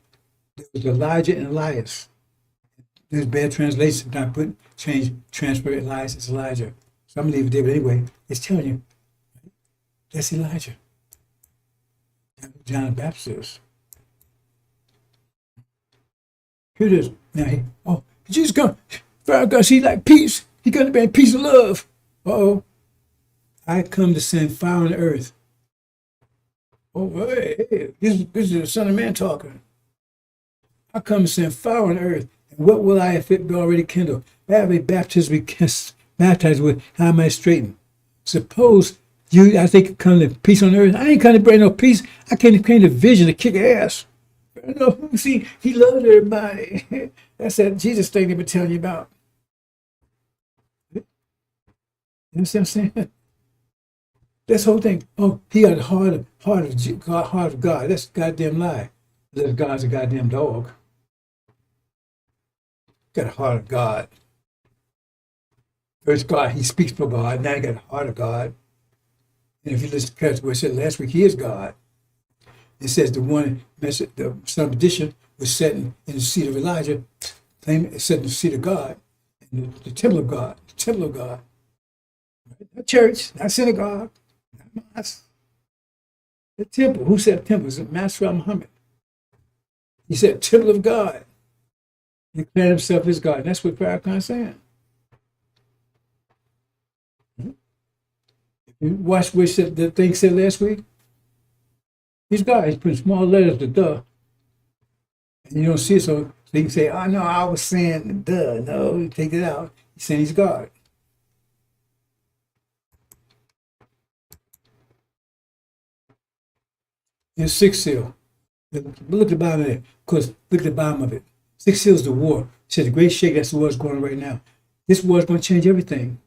there was Elijah and Elias. There's bad translation, not transfer Elias as Elijah. So I'm gonna leave it there, but anyway, it's telling you, right? That's Elijah. John the Baptist. Here it is. Now Jesus come. God, he like peace. He gonna bring peace and love. I come to send fire on the earth. Oh, hey, this is the Son of Man talking. I come to send fire on the earth. And what will I if it be already kindled? I have a baptism be baptized with, how am I straightened? Suppose I think come to peace on earth. I ain't come to bring no peace. I came to vision to kick ass. No, see, he loves everybody. That's that Jesus thing they've been telling you about. You understand what I'm saying? This whole thing. Oh, he got the heart of God. That's a goddamn lie. Unless God's a goddamn dog. Got a heart of God. First God, he speaks for God. Now he got a heart of God. And if you listen to what I said last week, he is God. It says the one, the son of perdition, was sitting in the seat of Elijah, sitting in the seat of God, in the temple of God, the temple of God. Not church, not synagogue, not mosque. The temple. Who said temple? Is it Master Muhammad? He said temple of God. He declared himself as God. And that's what Farrakhan is saying. You watch what the thing said last week? He's God. He's putting small letters to duh. And you don't see it, so you can say, oh, no, I was saying duh. No, you take it out. He's saying he's God. And sixth seal. Look at the bottom of it. Of course, look at the bottom of it. Sixth seal is the war. It says the great shake, that's the war that's going on right now. This war is going to change everything.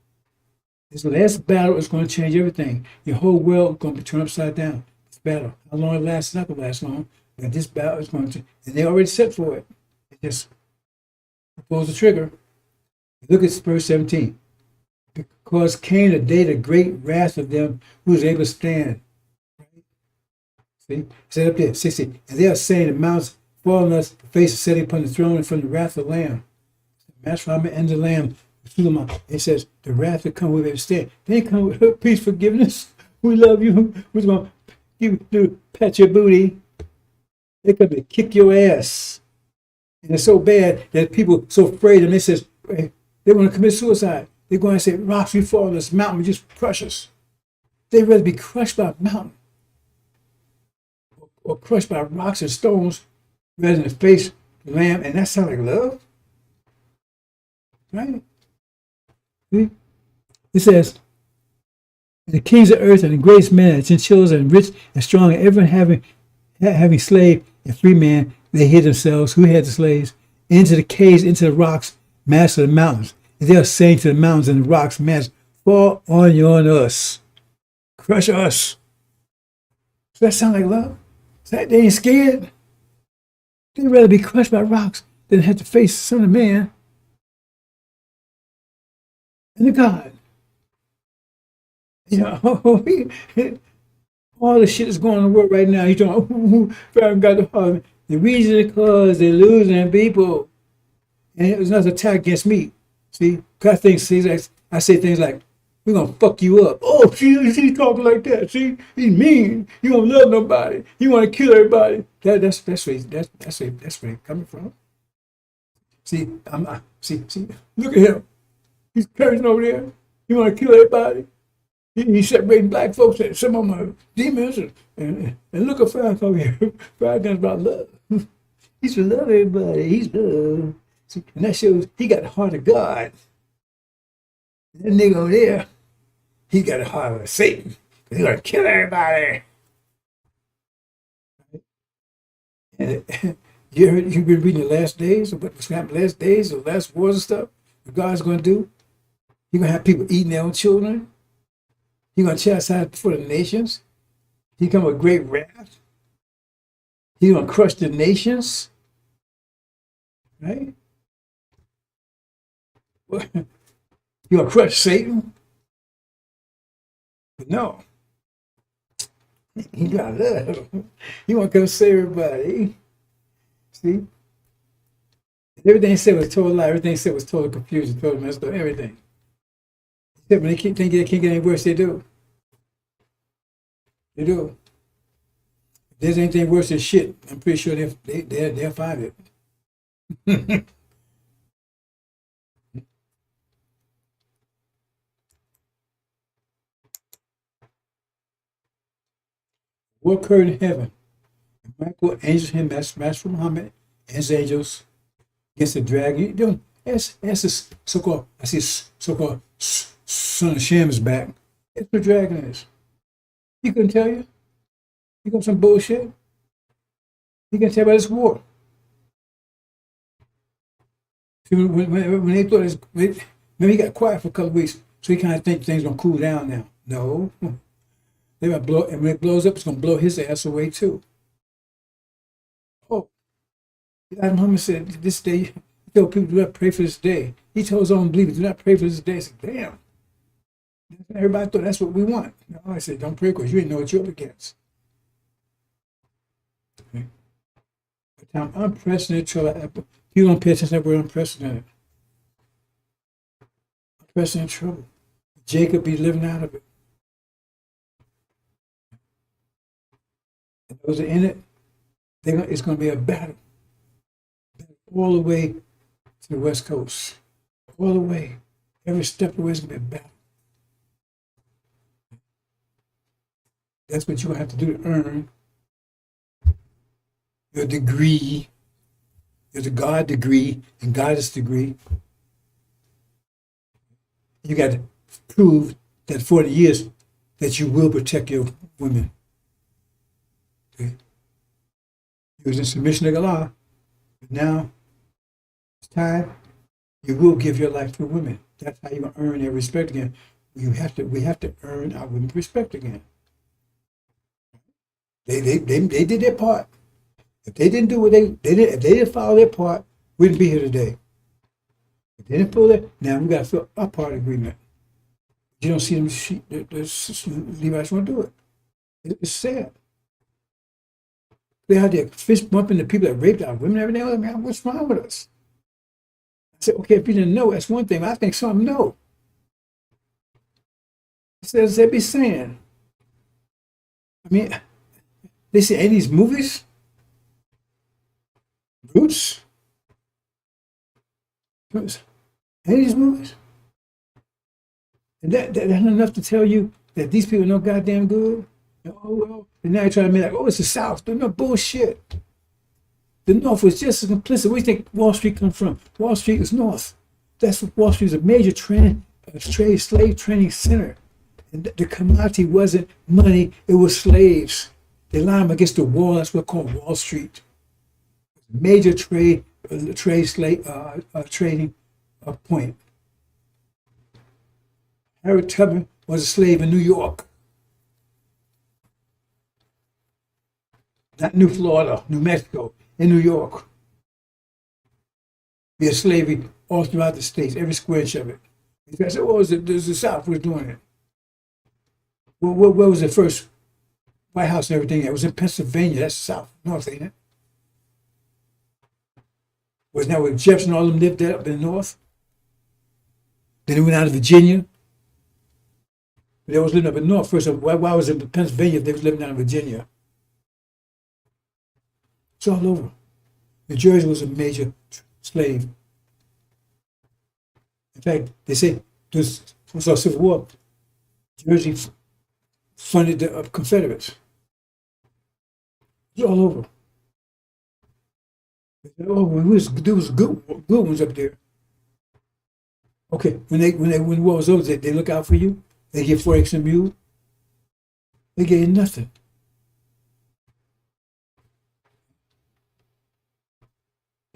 This last battle is going to change everything. Your whole world is going to be turned upside down. This battle. How long it lasts, it's not going to last long. But this battle is going to, and they already set for it. They just pulls the trigger. Look at verse 17. Because came the day the great wrath of them who was able to stand. See? It said up there, 60. And they are saying the mountains fall on us, the face is setting upon the throne and from the wrath of the Lamb. Master Muhammad and the Lamb. It says the wrath will come with it stand. They come with peace, forgiveness. We love you. We're going to pat your booty. They come to kick your ass. And it's so bad that people so afraid and they says they want to commit suicide. They're going to say, rocks, we fall on this mountain, we just crush us. They'd rather be crushed by a mountain or crushed by rocks and stones rather than face the Lamb. And that sounds like love. Right? See? It says, the kings of earth and the greatest men and chinchillas and rich and strong and everyone having slave and free man, they hid themselves. Who had the slaves? Into the caves, into the rocks, master of the mountains. And they are saying to the mountains and the rocks, master, fall on you on us. Crush us. Does that sound like love? They ain't scared. They'd rather be crushed by rocks than have to face the Son of Man and the God. You know, all the shit that's going on in the world right now, he's talking, got the heart. The reason is because they're losing people. And it was another attack against me. See, I say things like, we're going to fuck you up. Oh, he's talking like that. See, he's mean. You don't love nobody. You want to kill everybody. That's where he's coming from. See, see, look at him. He's cursing over there. You want to kill everybody. He's separating black folks. And some of them are demons. And look at Farrakhan over here. Farrakhan's about love. He's to love everybody. He's love. See, and that shows he got the heart of God. That nigga over there, he got the heart of Satan. He's going to kill everybody. And you've been reading the last days, or what's going to happen last days, or last wars and stuff, what God's going to do. He's going to have people eating their own children. He's going to chastise before the nations. He come with great wrath. He's going to crush the nations. Right? You're going to crush Satan? But no. He got love. He want to come save everybody. See? Everything he said was total lie. Everything he said was total confusion, total messed up, everything. Except when they keep thinking they can't get any worse, they do. They do. If there's anything worse than shit, I'm pretty sure they'll find it. What occurred in heaven? Michael, angels, him, Master Muhammad, and his angels against the dragon. That's this so-called, I see so-called son of Shem is back. That's what the dragon is. He couldn't tell you. He got some bullshit. He can tell about this war. See, when they thought this, maybe he got quiet for a couple of weeks, so he kind of think things gonna cool down now. No. They're gonna blow, and when it blows up, it's gonna blow his ass away too. Oh, Muhammad said this day, he told people do not pray for this day. He told his own believers, do not pray for this day. I said, damn. Everybody thought that's what we want. No, I said, don't pray because you didn't know what you're up against. time unprecedented trouble. You don't pay attention to that word unprecedented. Unprecedented trouble. Jacob be living out of it. And those that are in it, it's going to be a battle. All the way to the West Coast. All the way. Every step of the way is going to be a battle. That's what you're going to have to do to earn your degree, your God degree and goddess degree. You got to prove that 40 years that you will protect your women. Okay? You was in submission to Allah, but now it's time you will give your life to women. That's how you're gonna earn their respect again. We have to earn our women's respect again. They did their part. If they didn't do what they did, if they didn't follow their part, we wouldn't be here today. If they didn't follow that, now we got to fill our part agreement. You don't see them. The Levites won't do it. It's sad. They out there fist bumping the people that raped our women every day. I mean, what's wrong with us? I said, okay, if you didn't know, that's one thing. I think some know. It says they be saying. I mean, they say, any of these movies, Roots, any of these movies, and that's not enough to tell you that these people are no goddamn good. And, oh well, and now you're trying to be like, oh, it's the South. They're no bullshit. The North was just as complicit. Where do you think Wall Street come from? Wall Street is North. That's what Wall Street is, a major slave training center. And the commodity wasn't money, it was slaves. They lined them against the wall. That's what called Wall Street. Major trading point. Harriet Tubman was a slave in New York. Not New Florida, New Mexico, in New York. There's slavery all throughout the states, every square inch of it. I said, oh, the South was doing it. Well, where was the first White House and everything? It was in Pennsylvania. That's South, North, ain't it? Wasn't that where Jefferson and all them lived there up in the North? Then they went out to Virginia. They was living up in the North first. Why was it in Pennsylvania if they was living down in Virginia? It's all over. New Jersey was a major slave. In fact, they say this was our Civil War. Jersey funded the Confederates. It's all over. Oh, there was good ones up there. Okay, when the war was over, they look out for you. They get 4 acres and mule. They gave you nothing.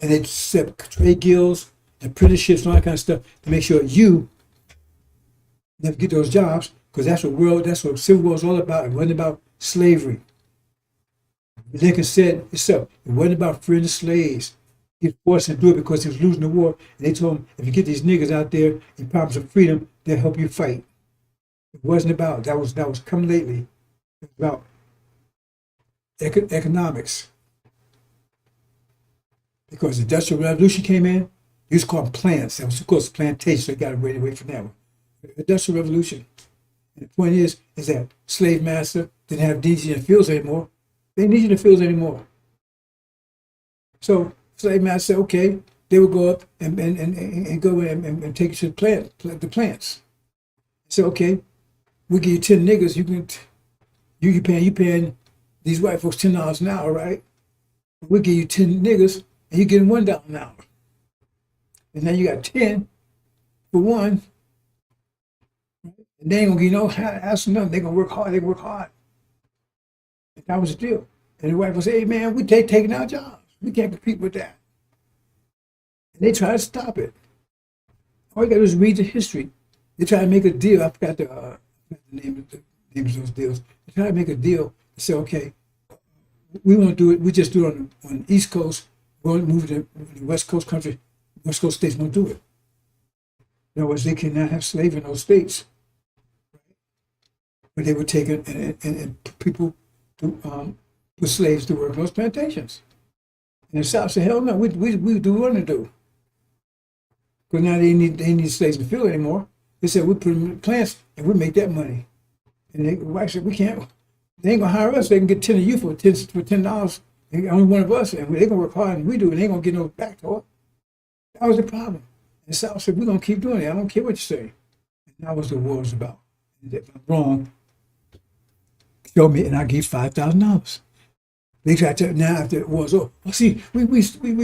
And they set trade guilds, apprenticeships, and all that kind of stuff to make sure you never get those jobs, because that's what Civil War is all about. It wasn't about slavery. Lincoln said himself, it wasn't about freeing the slaves. He was forced to do it because he was losing the war. And they told him, if you get these niggas out there and promise them freedom, they'll help you fight. It wasn't about, that was come lately. It was about economics. Because the Industrial Revolution came in, they used to call them plants. That was of course plantation, so they got away from that one. The Industrial Revolution. And the point is that slave master didn't have needs in the fields anymore. They didn't need you in the fields anymore. So slave master said, okay, they would go up and go and take you to the plants. So okay, we give you 10 niggas, you paying these white folks $10 an hour, right? We give you 10 niggas and you getting $1 an hour. And now you got 10 for one. And they ain't gonna give you no ask nothing. They gonna work hard. And that was the deal. And the wife will say, hey man, we taking our jobs. We can't compete with that. And they try to stop it. All you gotta do is read the history. They try to make a deal. I forgot the name of those deals. They try to make a deal and say, okay, we won't do it. We just do it on the East Coast. We won't move to the West Coast country. West Coast states won't do it. In other words, they cannot have slavery in those states. But they would take it and people to put slaves to work on those plantations. And the South said, hell no, we do what we want to do. Because now they need slaves in the field anymore. They said, we put them in the plants and we make that money. And the white said, we can't, they ain't gonna hire us. They can get 10 of you for $10. And only one of us, and they gonna work hard and we do, and they ain't gonna get no back to it. That was the problem. And the South said, we're gonna keep doing it. I don't care what you say. And that was the war was about. And if I'm wrong, show me, and I give $5,000. They tried to now after it was over. Oh, see, we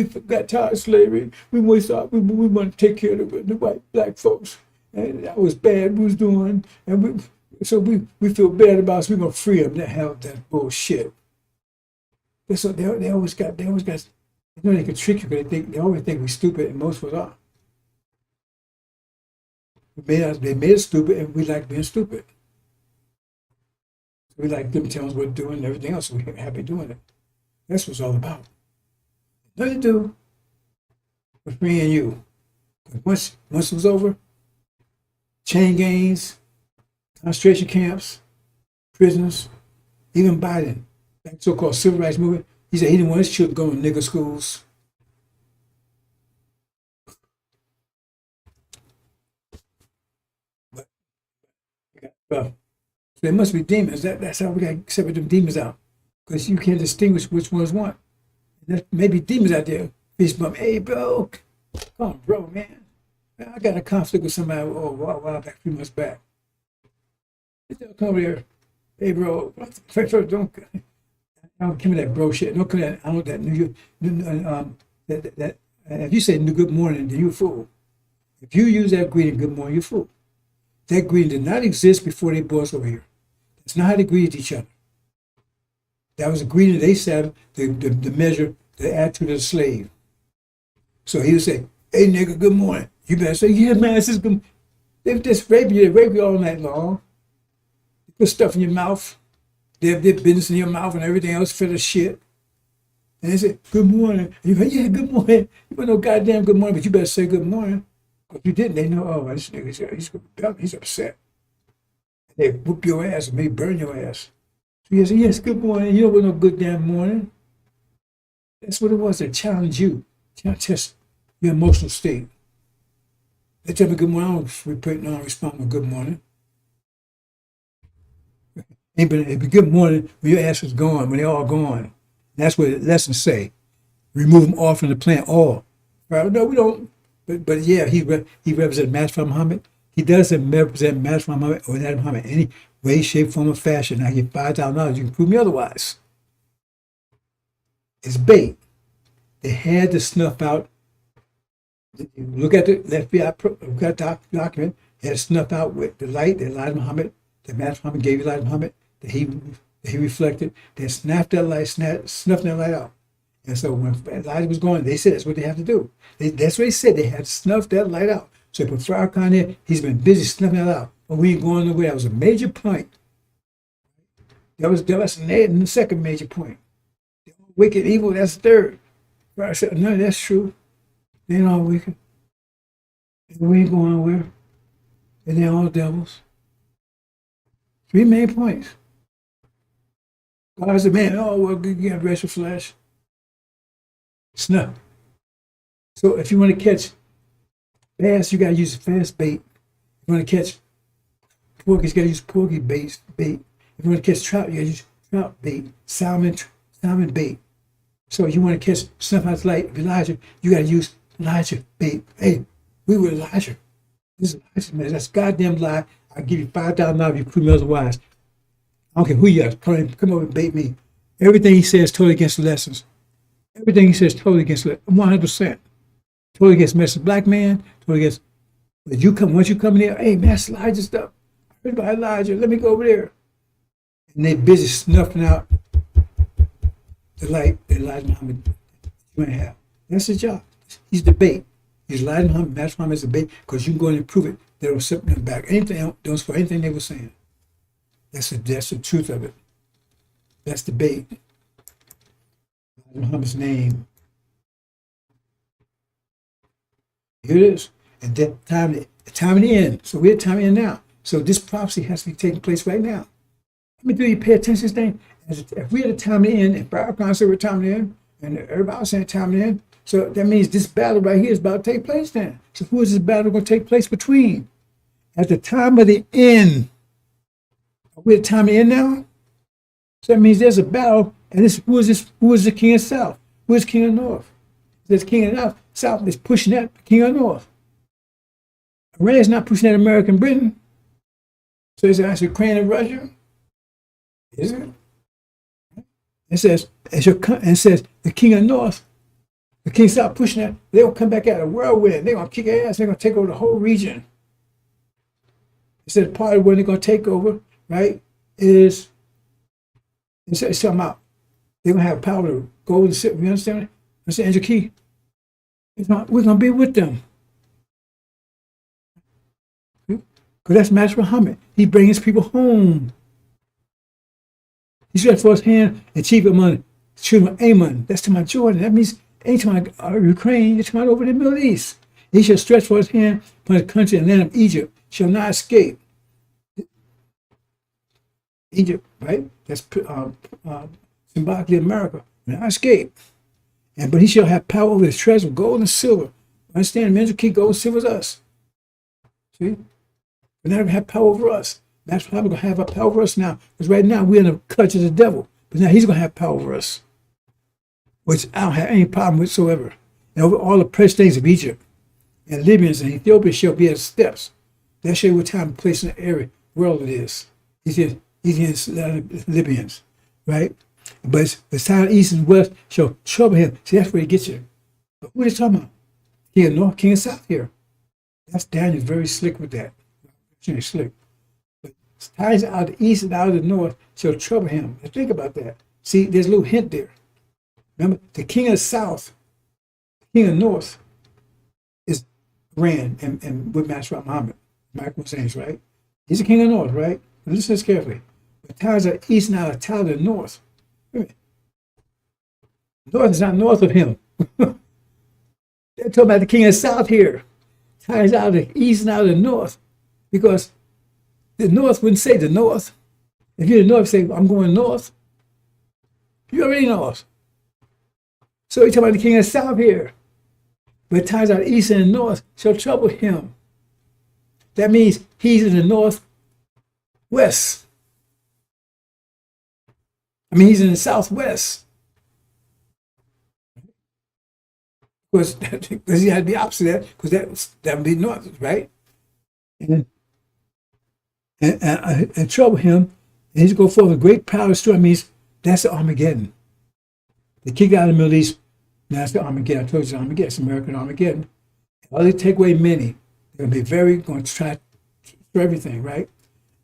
got tired of slavery. We want to take care of the white black folks, and that was bad. We was doing, and we feel bad about us. We're gonna free them. That bullshit. So they always got. You know they can trick you because they always think we're stupid, and most of us are. They made us stupid, and we like being stupid. We like them telling us what to do and everything else. So we're happy doing it. That's what it's all about. Nothing to do with me and you. Once it was over, chain gangs, concentration camps, prisons, even Biden, that so-called civil rights movement, he said he didn't want his children going to nigger schools. But there must be demons. That's how we got to separate them demons out. Because you can't distinguish which ones what. There may be demons out there. Fist bump. Hey, bro. Come on, bro, man. I got a conflict with somebody a while back, 3 months back. They'll come over there. Hey, bro. First, don't give me that bro shit. Don't come that. I don't that if you say good morning, then you're a fool. If you use that greeting, good morning, you're a fool. That greeting did not exist before they brought us over here. That's not how they greeted each other. That was a greeting they said, the measure, the attitude of the slave. So he would say, hey, nigga, good morning. You better say, yeah, man, this is good. They just rape you. They rape you all night long. They put stuff in your mouth. They have their business in your mouth and everything else filled with shit. And they say, good morning. And you go, yeah, good morning. You want no goddamn good morning, but you better say good morning. If you didn't, they know, oh, this nigga, he's upset. They whoop your ass and maybe burn your ass. So you say, yes, good morning. You don't want no good damn morning. That's what it was. They challenge you. Test your emotional state. They tell me good morning. I don't respond with good morning. It'd be good morning when your ass is gone, when they're all gone. That's what the lessons say. Remove them all from the plant, all. Right? No, we don't. But yeah, he represents Master Muhammad. He doesn't represent Master Muhammad or that Muhammad in any way, shape, form, or fashion. I get $5,000. You can prove me otherwise. It's bait. They had to snuff out. Look at the FBI document. They had to snuff out with the light that Elijah Muhammad, that Master Muhammad gave Elijah Muhammad, that he reflected. They snuffed that light out. And so when Elijah was going, they said that's what they have to do. That's what they said. They had to snuff that light out. So put Farrakhan there. He's been busy snuffing that out. But we ain't going nowhere. That was a major point. That was the second major point. Wicked, evil, that's the third. Farrakhan said, no, that's true. They ain't all wicked. We ain't going nowhere. And they're all devils. 3 main points. God said, man, oh, well, you got racial flesh. Snuff. So if you want to catch bass, you got to use fast bait. If you want to catch porky, you got to use porky bait. If you want to catch trout, you got to use trout bait, salmon bait. So if you want to catch stuff out like Elijah, you got to use Elijah bait. Hey, we were Elijah. This is Elijah, man. That's a goddamn lie. I'll give you $5,000 if you prove me otherwise. I don't care who you are. Come over and bait me. Everything he says is totally against the lessons. Everything he says is totally against it. 100%. Totally against Mr. Black Man. Totally against. Once you come in there, hey, man, that's Elijah stuff. I heard about Elijah. Let me go over there. And they're busy snuffing out the light that Elijah Muhammad you ain't have. That's his job. He's the bait. He's Elijah Muhammad. Master Muhammad is the bait because you can go in and prove it. They don't sit them back. Anything else for anything they were saying. That's the truth of it. That's the bait. Muhammad's name. Here it is. And that time of the end. So we're at time of the end now. So this prophecy has to be taking place right now. Let me do you pay attention to this thing. If we're at the time of the end, if Farrakhan said we're at the time of the end, And everybody was saying time to end. So that means this battle right here is about to take place then. So who is this battle going to take place between? At the time of the end. Are we at the time of the end now? So that means there's a battle. And who is this? Who is the king of South? Who is king of North? This king of North. South is pushing that king of North. Iran is not pushing that American Britain. So is it actually Ukraine and Russia? Is it? It says, it says the king of North, the king of South pushing that, they'll come back out a whirlwind. They're going to kick their ass. They're going to take over the whole region. It says part of when they're going to take over, right, is, it's talking about they're going to have power to go and sit. You understand? That's the Angel Key. We're going to be with them. Because that's Master Muhammad. He brings his people home. He stretched forth his hand and chief among children of Ammon. That's to my Jordan. That means ain't to my Ukraine. It's to my over the Middle East. He shall stretch forth his hand upon the country and land of Egypt. Shall not escape. Egypt, right? That's symbolically America. Will not escape. But he shall have power over his treasure of gold and silver. Understand? Men shall keep gold and silver as us. See? But now they have power over us. That's how we're going to have a power over us now. Because right now we're in the clutch of the devil. But now he's going to have power over us. Which I don't have any problem whatsoever. And over all the precious things of Egypt. And Libyans and Ethiopians shall be as steps. That show you what time and place in the area world it is. He's in Libyans. Right? But the south, east, and west shall trouble him. See, that's where he gets you. But what are you talking about? King of North, King of South here. That's Daniel, very slick with that. Very slick. But ties out of the east and out of the north shall trouble him. Now think about that. See, there's a little hint there. Remember, the king of the south, the king of the north is Iran and with Master Muhammad. Michael Saints, right? He's the king of the north, right? But listen to this carefully. But ties out of the east and out of the north. North is not north of him. They're talking about the king of the south here. Ties out of the east and out of the north. Because the north wouldn't say the north. If you're the north, say, I'm going north. You're already north. So he's talking about the king of the south here. But ties out of the east and the north shall trouble him. That means he's in the northwest. I mean, he's in the southwest. Because he had to be opposite that, because that would be north, right? And trouble him, and he's going to forth a great power storm. Means that's the Armageddon. They kick out of the Middle East. Now that's the Armageddon. I told you it's Armageddon. It's American Armageddon. While they take away many, they're going to be going to try for everything, right?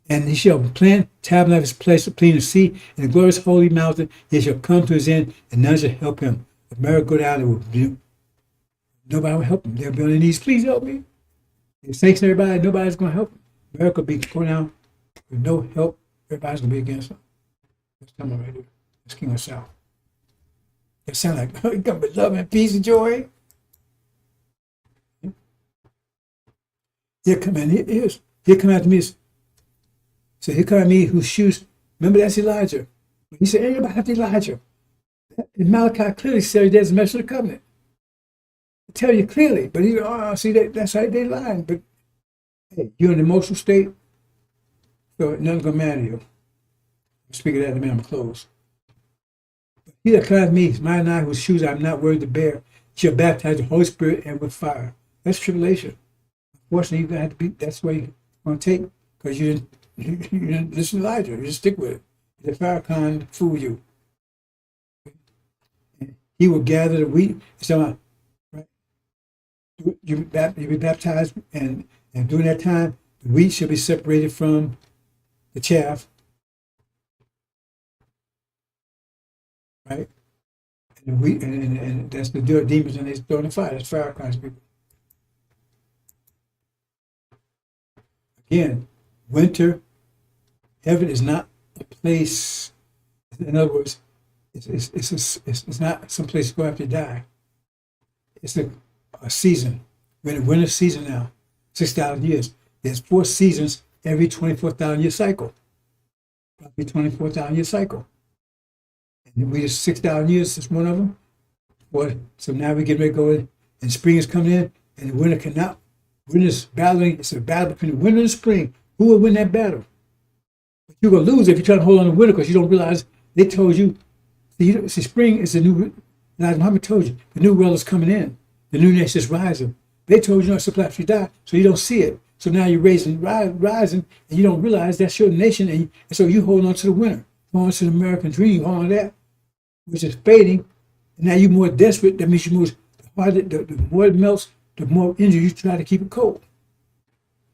And he shall plant tabernacle his place between the sea and the glorious holy mountain. He shall come to his end, and none shall help him. If America go down, it will do. Nobody will help him. They'll be on their knees. Please help me. The saints and everybody, nobody's going to help him. America will be going down with no help. Everybody's going to be against him. That's coming right there. That's King of South. It sounds like, oh, you come with love and peace and joy. Here come in. Here come after me. So here come me whose shoes. Remember, that's Elijah. He said, ain't nobody after Elijah. And Malachi clearly said there's a message of the covenant. I tell you clearly, but he, see, that's right, they lying. But hey, you're in an emotional state, so nothing's going to matter to you. I'm speaking of that in a minute, I'm close. He that cometh me is mine and I, whose shoes I am not worthy to bear, shall baptize the Holy Spirit and with fire. That's tribulation. Unfortunately, you're going to have to be, that's the way you're going to take, because you didn't listen to Elijah. You just stick with it. The Farrakhan fool you. And he will gather the wheat. So, right? You be baptized, and during that time, the wheat shall be separated from the chaff. Right? And the wheat, and that's the demons, and they throw in the fire. That's Farrakhan's people. Again, winter, heaven is not a place. In other words, it's not some place to go after you die. It's a season. We're in the winter season now, 6,000 years. There's 4 seasons every 24,000 year cycle. Probably 24,000 year cycle. And we just 6,000 years is one of them. Well, so now we get ready to go in, and spring is coming in, and the winter cannot. Winter's battling. It's a battle between the winter and spring. Who will win that battle? You're gonna lose if you try to hold on to winter because you don't realize they told you. See, spring is the new. Now, Muhammad told you the new world is coming in. The new nation is rising. They told you not to after you die, so you don't see it. So now you're rising, and you don't realize that's your nation, and so you hold on to the winter, hold on to the American dream, hold on to that, which is fading. And now you're more desperate. That means you move harder. The more it melts, the more energy you try to keep it cold.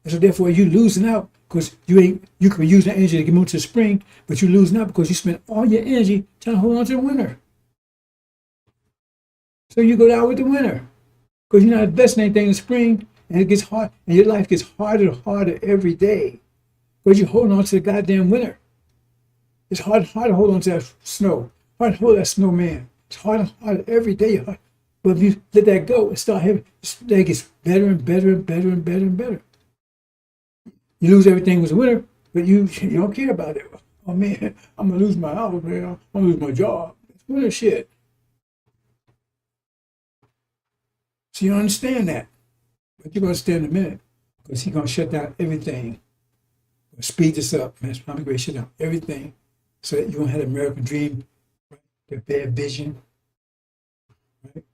And so therefore, you losing out because you could be using that energy to move to the spring, but you're losing out because you spent all your energy trying to hold on to the winter. So you go down with the winter because you're not investing anything in the spring, and it gets hard, and your life gets harder and harder every day because you're holding on to the goddamn winter. It's hard to hold on to that snow, hard to hold that snowman. It's harder and harder every day. But if you let that go and start having, it gets better and better and better and better and better. You lose everything with the winter, but you don't care about it. Oh man, I'm gonna lose my house, man. I'm gonna lose my job. It's winter shit. So you don't understand that. But you're going to understand in a minute because he's going to shut down everything. Speed this up, man. It's probably going to shut down everything so that you won't have the American dream, right? The bad vision, right?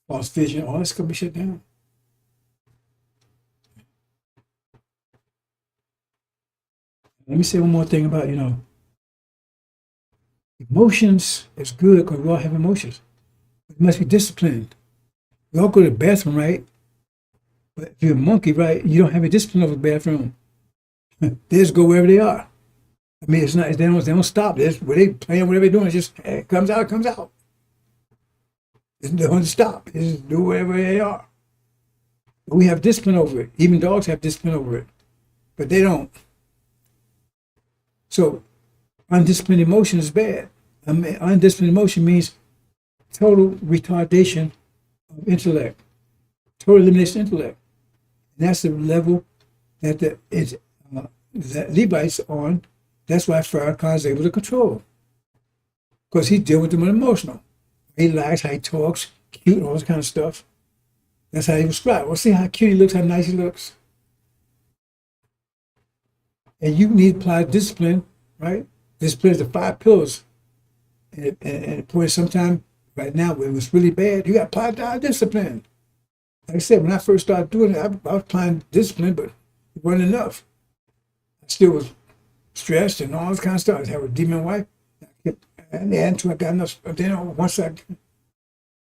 False vision, all that's going to be shut down. Let me say one more thing about, emotions is good because we all have emotions. But you must be disciplined. We all go to the bathroom, right? But if you're a monkey, right, you don't have any discipline over the bathroom. They just go wherever they are. I mean, it's not. They don't stop. They playing whatever they're doing. It's just it comes out, it comes out. They don't stop. They just do whatever they are. But we have discipline over it. Even dogs have discipline over it, but they don't. So, undisciplined emotion is bad. I mean, undisciplined emotion means total retardation of intellect, total elimination of intellect. And that's the level that that Levi's on. That's why Farrakhan is able to control. Because he's dealing with them emotional. He likes how he talks, cute, all this kind of stuff. That's how he was described. Well, see how cute he looks, how nice he looks. And you need to apply discipline, right? Discipline is the 5 pillars. And for sometimes, right now, when it was really bad, you got to apply discipline. Like I said, when I first started doing it, I was applying discipline, but it wasn't enough. I still was stressed and all this kind of stuff. I had a demon wife. And until I got enough, once I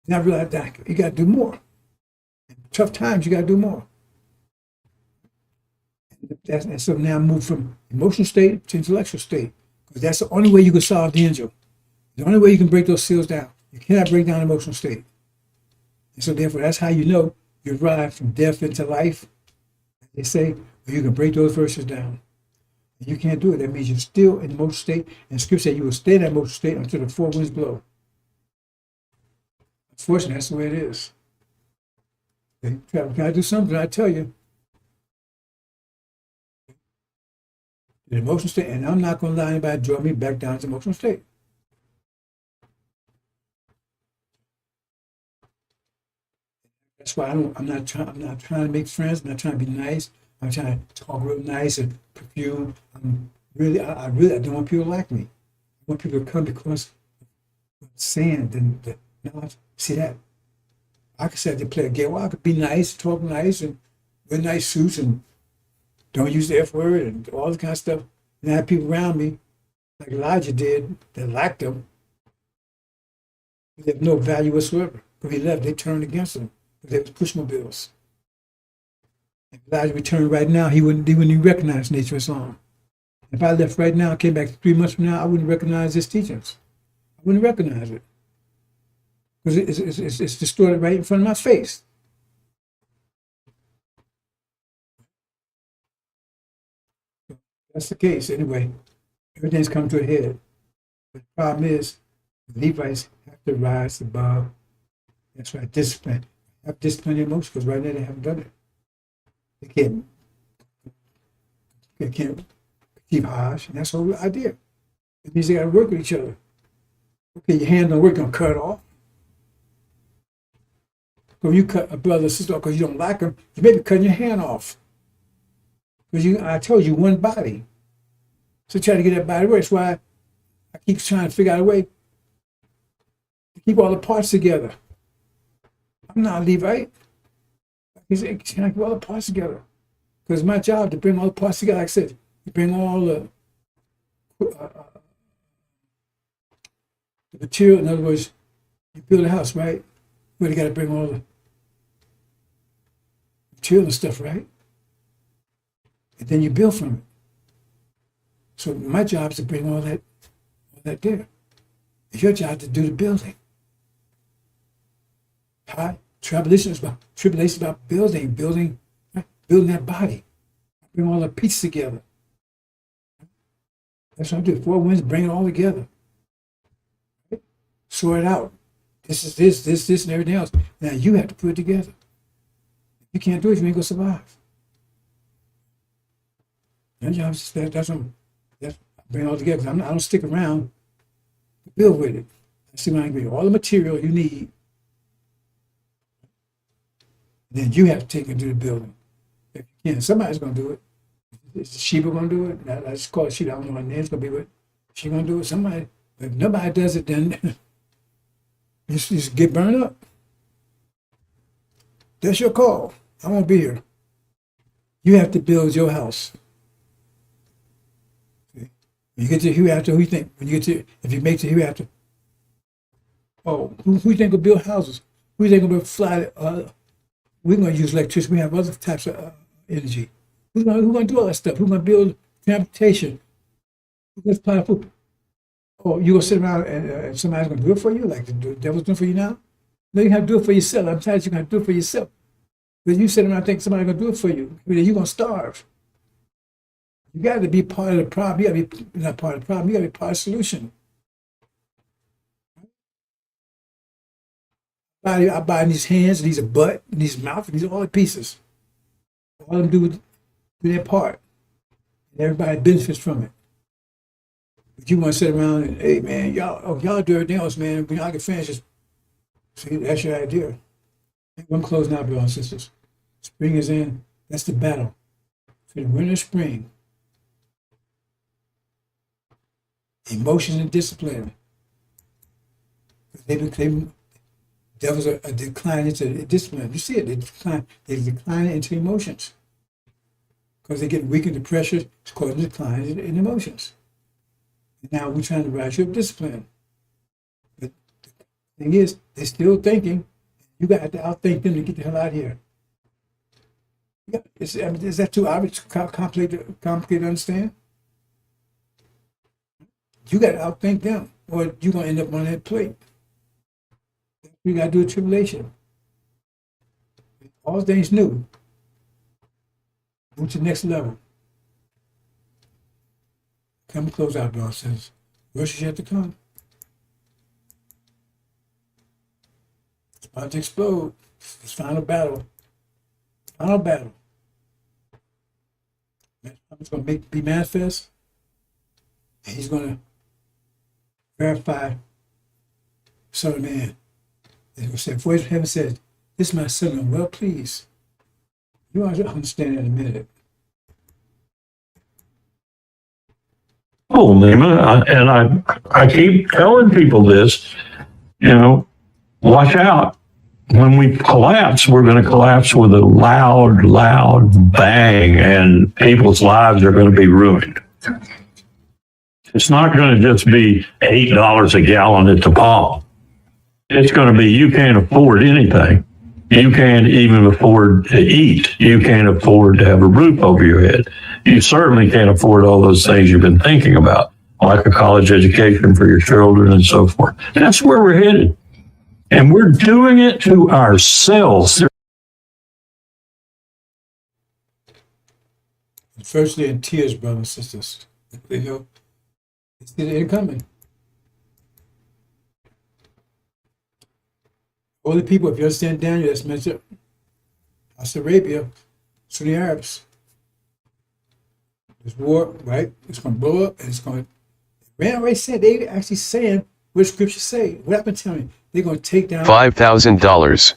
realized that you got to do more. In tough times, you got to do more. And so now I move from emotional state to intellectual state, because that's the only way you can solve the angel. The only way you can break those seals down. You cannot break down emotional state. And so therefore, that's how you know you arrive from death into life. They say, well, you can break those verses down. And you can't do it. That means you're still in the emotional state. And Scripture says you will stay in that emotional state until the 4 winds blow. Unfortunately, that's the way it is. You gotta do something, I tell you. The emotional state, and I'm not going to allow anybody to draw me back down to emotional state. That's why I'm not trying to make friends. I'm not trying to be nice. I'm trying to talk real nice and perfume. I don't want people to like me. I want people to come because of sand and no, see that. I could say to play a game. Well, I could be nice, talk nice, and wear nice suits and don't use the F word and all this kind of stuff. And I have people around me, like Elijah did, that liked him. They have no value whatsoever. When he left, they turned against him. They was pushmobiles. If Elijah returned right now, he wouldn't even recognize nature Islam. If I left right now, came back 3 months from now, I wouldn't recognize his teachings. I wouldn't recognize it. Because it's distorted right in front of my face. That's the case anyway. Everything's come to a head. But the problem is, the Levites have to rise above. That's right, discipline. Have discipline in emotion, because right now they haven't done it. They can't keep harsh, and that's the whole idea. It means they got to work with each other. Okay, your hand don't work, gonna cut it off. when you cut a brother or sister off because you don't like them, you may be cutting your hand off. Because I told you, one body. So try to get that body right. That's why I keep trying to figure out a way to keep all the parts together. I'm not a Levite. He's trying to keep all the parts together. Because it's my job to bring all the parts together. Like I said, you bring all the material. In other words, you build a house, right? You got to bring all the material and stuff, right? And then you build from it. So my job is to bring all that there. It's your job to do the building. Tribulation is about building that body. Bring all the pieces together. That's what I do. 4 winds, bring it all together. Right? Sort it out. This is this, and everything else. Now you have to put it together. If you can't do it, you ain't gonna survive. Your job is that's bring it all together. I don't stick around to build with it. I see when I give you all the material you need. Then you have to take it to the building. If you can, somebody's going to do it. Is Sheba going to do it? I just call it Sheba. I don't know what name's going to be, but she's going to do it. Somebody. But if nobody does it, then you just get burned up. That's your call. I won't be here. You have to build your house. When you get to hereafter, who you think? When you get to, if you make it to hereafter, who you think will build houses? Who you think will fly? We're going to use electricity. We have other types of energy. Who's going to do all that stuff? Who's going to build transportation? Who's going to supply food? Oh, you're going to sit around and somebody's going to do it for you, like the devil's doing for you now? No, you have to do it for yourself. I'm telling you, you're going to do it for yourself. Because you sit around and think somebody's going to do it for you. I mean, you're going to starve. You got to be part of the problem. You got to be not part of the problem. You got to be part of the solution. I buy these hands, and these are butt, and these mouth, and these are all the pieces. All of them do their part. And everybody benefits from it. But you want to sit around and, hey man, y'all do everything else, man. When y'all get finished, just see, that's your idea. I'm closing out, brothers and sisters. Spring is in. That's the battle. For the winter, spring. Emotions and discipline. Devils are declining into discipline. You see it, they decline into emotions. Because they get weak under pressure, it's causing decline in emotions. And now we're trying to rise you up discipline. But the thing is, they're still thinking. You got to outthink them to get the hell out of here. Is that too obvious, complicated to understand? You got to outthink them, or you're going to end up on that plate. You got to do a tribulation. All things new. Move to the next level. Come close out, bro. Says, worship yet to come. It's about to explode. It's final battle. Final battle. It's going to be manifest. And he's going to verify Son of Man. And he said, voice of heaven says, this is my son, I'm well pleased. You ought to understand in a minute. Oh, Nima, and I keep telling people this, watch out. When we collapse, we're going to collapse with a loud bang, and people's lives are going to be ruined. It's not going to just be $8 a gallon at the pump. It's going to be you can't afford anything. You can't even afford to eat. You can't afford to have a roof over your head. You certainly can't afford all those things you've been thinking about, like a college education for your children and so forth. That's where we're headed. And we're doing it to ourselves. Firstly, in tears, brothers and sisters. It's coming. All the people, if you understand Daniel, that's mentioned, House Arabia, Sunni Arabs. There's war, right? It's going to blow up, and it's going to. Rand already said, they actually saying what scriptures say. What I've been telling you, they're going to take down $5,000.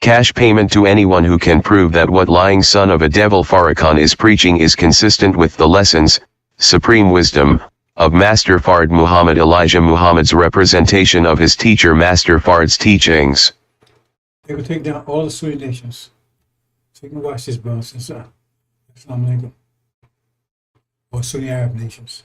Cash payment to anyone who can prove that what lying son of a devil Farrakhan is preaching is consistent with the lessons, supreme wisdom, of Master Fard Muhammad Elijah Muhammad's representation of his teacher Master Fard's teachings. They will take down all the Sunni nations. So you can watch this, bro, since Assalamu alaikum. Or Sunni Arab nations.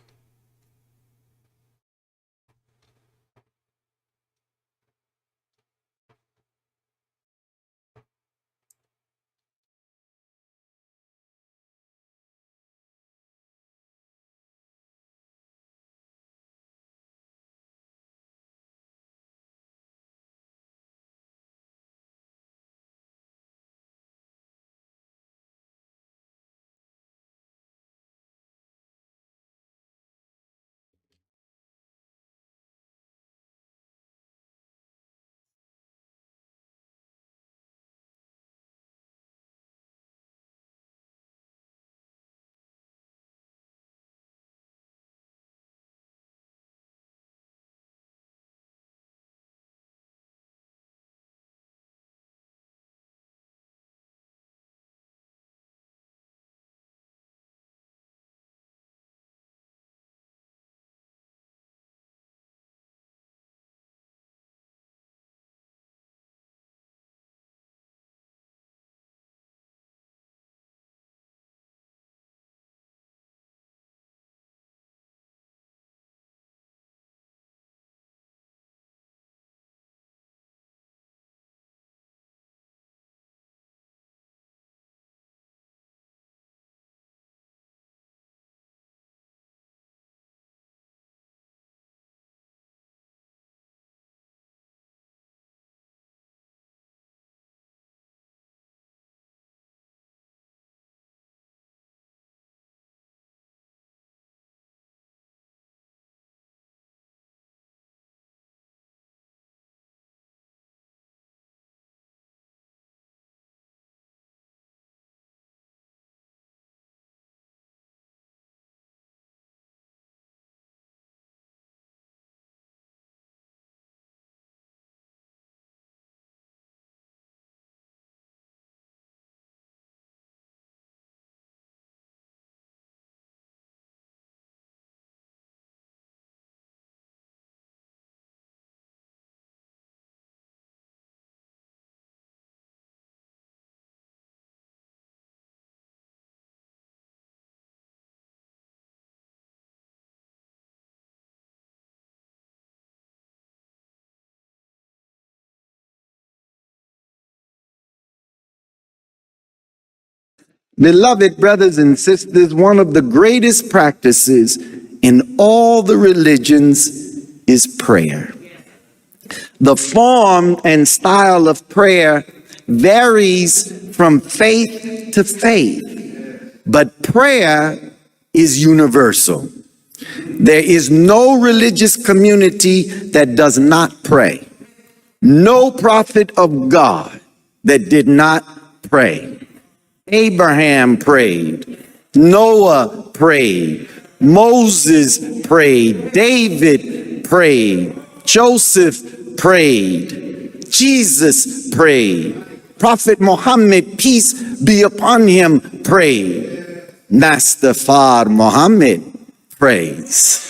Beloved brothers and sisters, one of the greatest practices in all the religions is prayer. The form and style of prayer varies from faith to faith, but prayer is universal. There is no religious community that does not pray. No prophet of God that did not pray. Abraham prayed, Noah prayed, Moses prayed, David prayed, Joseph prayed, Jesus prayed, Prophet Muhammad, peace be upon him, prayed. Master Fard Muhammad prays.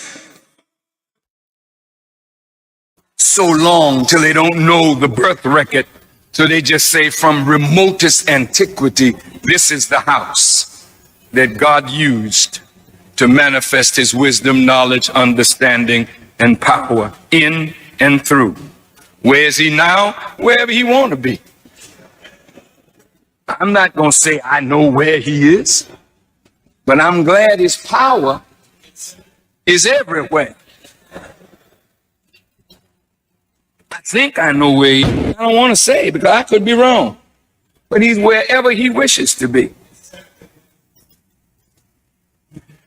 So long till they don't know the birth record. So they just say from remotest antiquity, this is the house that God used to manifest his wisdom, knowledge, understanding, and power in and through. Where is he now? Wherever he want to be. I'm not going to say I know where he is, but I'm glad his power is everywhere. I think I know where he is. I don't want to say because I could be wrong. But he's wherever he wishes to be.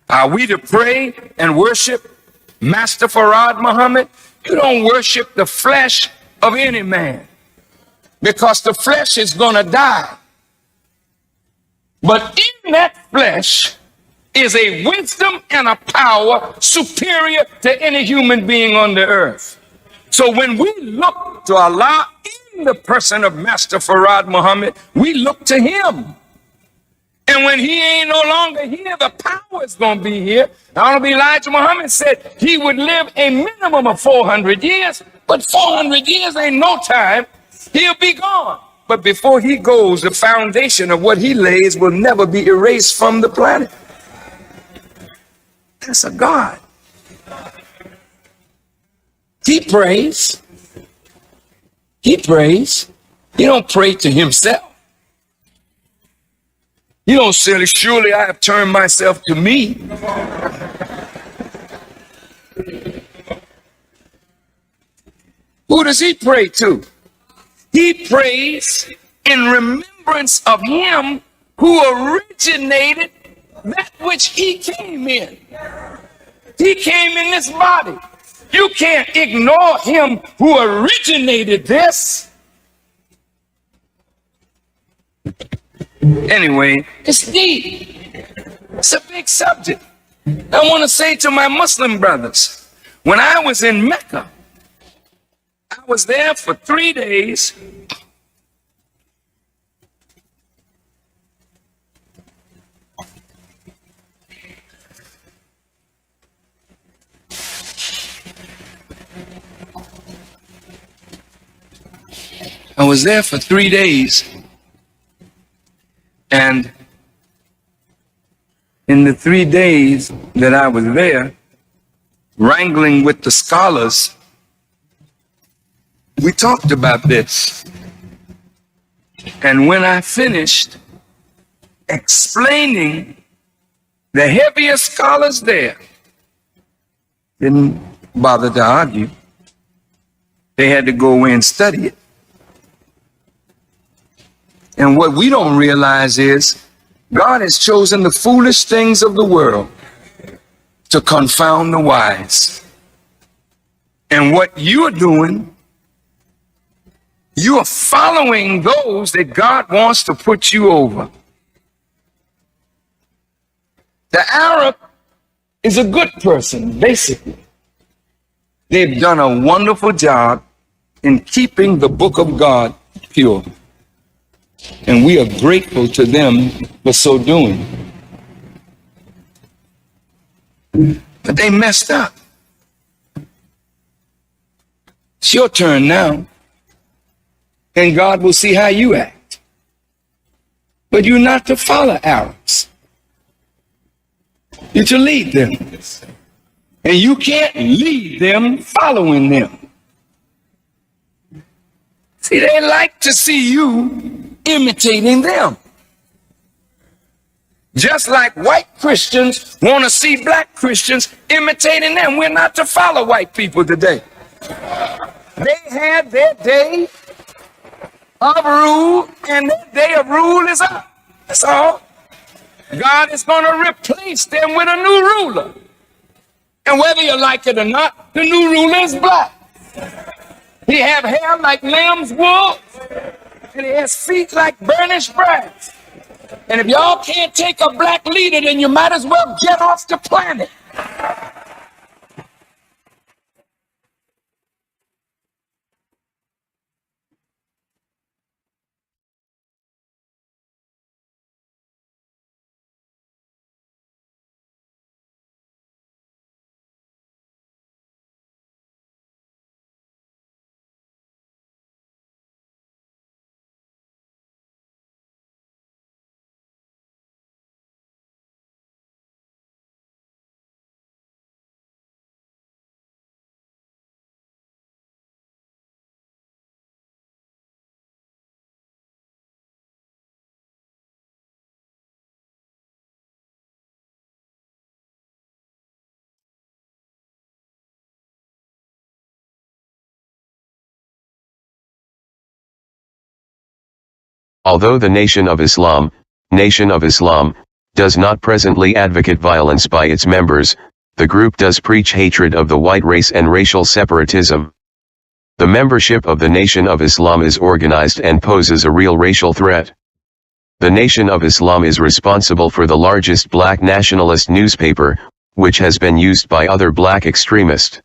Are we to pray and worship Master Fard Muhammad? You don't worship the flesh of any man because the flesh is going to die. But in that flesh is a wisdom and a power superior to any human being on the earth. So when we look to Allah in the person of Master Farad Muhammad, we look to him. And when he ain't no longer here, the power is going to be here. Honorable Elijah Muhammad said he would live a minimum of 400 years, but 400 years ain't no time. He'll be gone. But before he goes, the foundation of what he lays will never be erased from the planet. That's a God. He prays. He prays. He don't pray to himself. You don't say, surely I have turned myself to me. Who does he pray to? He prays in remembrance of him who originated that which he came in. He came in this body. You can't ignore him who originated this. Anyway, it's deep. It's a big subject. I want to say to my Muslim brothers, when I was in Mecca, I was there for 3 days. I was there for 3 days. And in the 3 days that I was there, wrangling with the scholars, we talked about this. And when I finished explaining, the heaviest scholars there didn't bother to argue. They had to go away and study it. And what we don't realize is God has chosen the foolish things of the world to confound the wise. And what you're doing, you are following those that God wants to put you over. The Arab is a good person, basically. They've done a wonderful job in keeping the book of God pure. And we are grateful to them for so doing. But they messed up. It's your turn now. And God will see how you act. But you're not to follow Arabs. You're to lead them. And you can't lead them following them. See, they like to see you imitating them. Just like white Christians want to see black Christians imitating them. We're not to follow white people today. They had their day of rule, and their day of rule is up. That's all. God is going to replace them with a new ruler. And whether you like it or not, the new ruler is black. He have hair like lamb's wool, and he has feet like burnished brass. And if y'all can't take a black leader, then you might as well get off the planet. Although the Nation of Islam, does not presently advocate violence by its members, the group does preach hatred of the white race and racial separatism. The membership of the Nation of Islam is organized and poses a real racial threat. The Nation of Islam is responsible for the largest black nationalist newspaper, which has been used by other black extremists.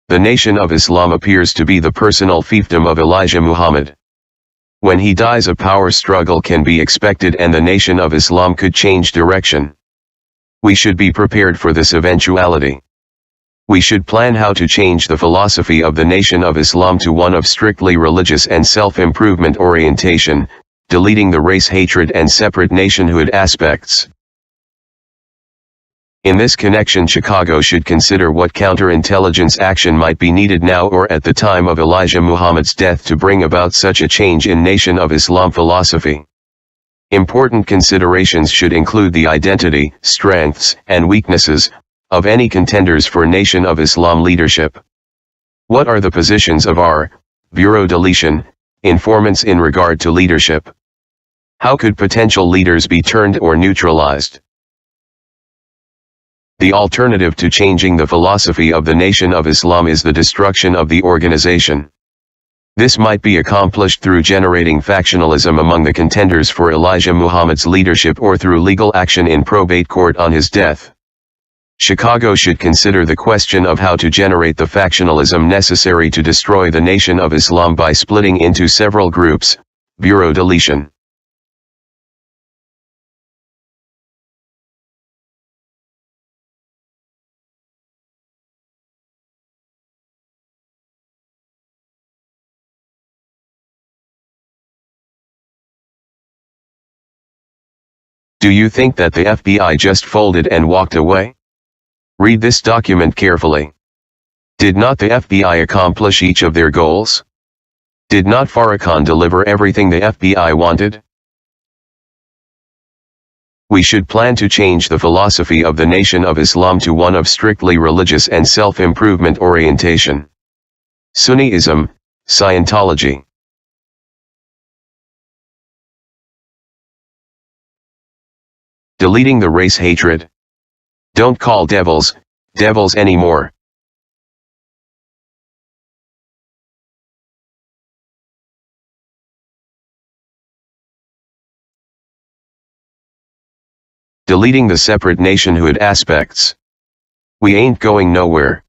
The Nation of Islam appears to be the personal fiefdom of Elijah Muhammad. When he dies, a power struggle can be expected and the Nation of Islam could change direction. We should be prepared for this eventuality. We should plan how to change the philosophy of the Nation of Islam to one of strictly religious and self-improvement orientation, deleting the race hatred and separate nationhood aspects. In this connection, Chicago should consider what counterintelligence action might be needed now or at the time of Elijah Muhammad's death to bring about such a change in Nation of Islam philosophy. Important considerations should include the identity, strengths, and weaknesses of any contenders for Nation of Islam leadership. What are the positions of our bureau deletion informants in regard to leadership? How could potential leaders be turned or neutralized? The alternative to changing the philosophy of the Nation of Islam is the destruction of the organization. This might be accomplished through generating factionalism among the contenders for Elijah Muhammad's leadership or through legal action in probate court on his death. Chicago should consider the question of how to generate the factionalism necessary to destroy the Nation of Islam by splitting into several groups, bureau deletion. Do you think that the FBI just folded and walked away? Read this document carefully. Did not the FBI accomplish each of their goals? Did not Farrakhan deliver everything the FBI wanted? We should plan to change the philosophy of the Nation of Islam to one of strictly religious and self-improvement orientation. Sunniism, Scientology. Deleting the race hatred. Don't call devils anymore. Deleting the separate nationhood aspects. We ain't going nowhere.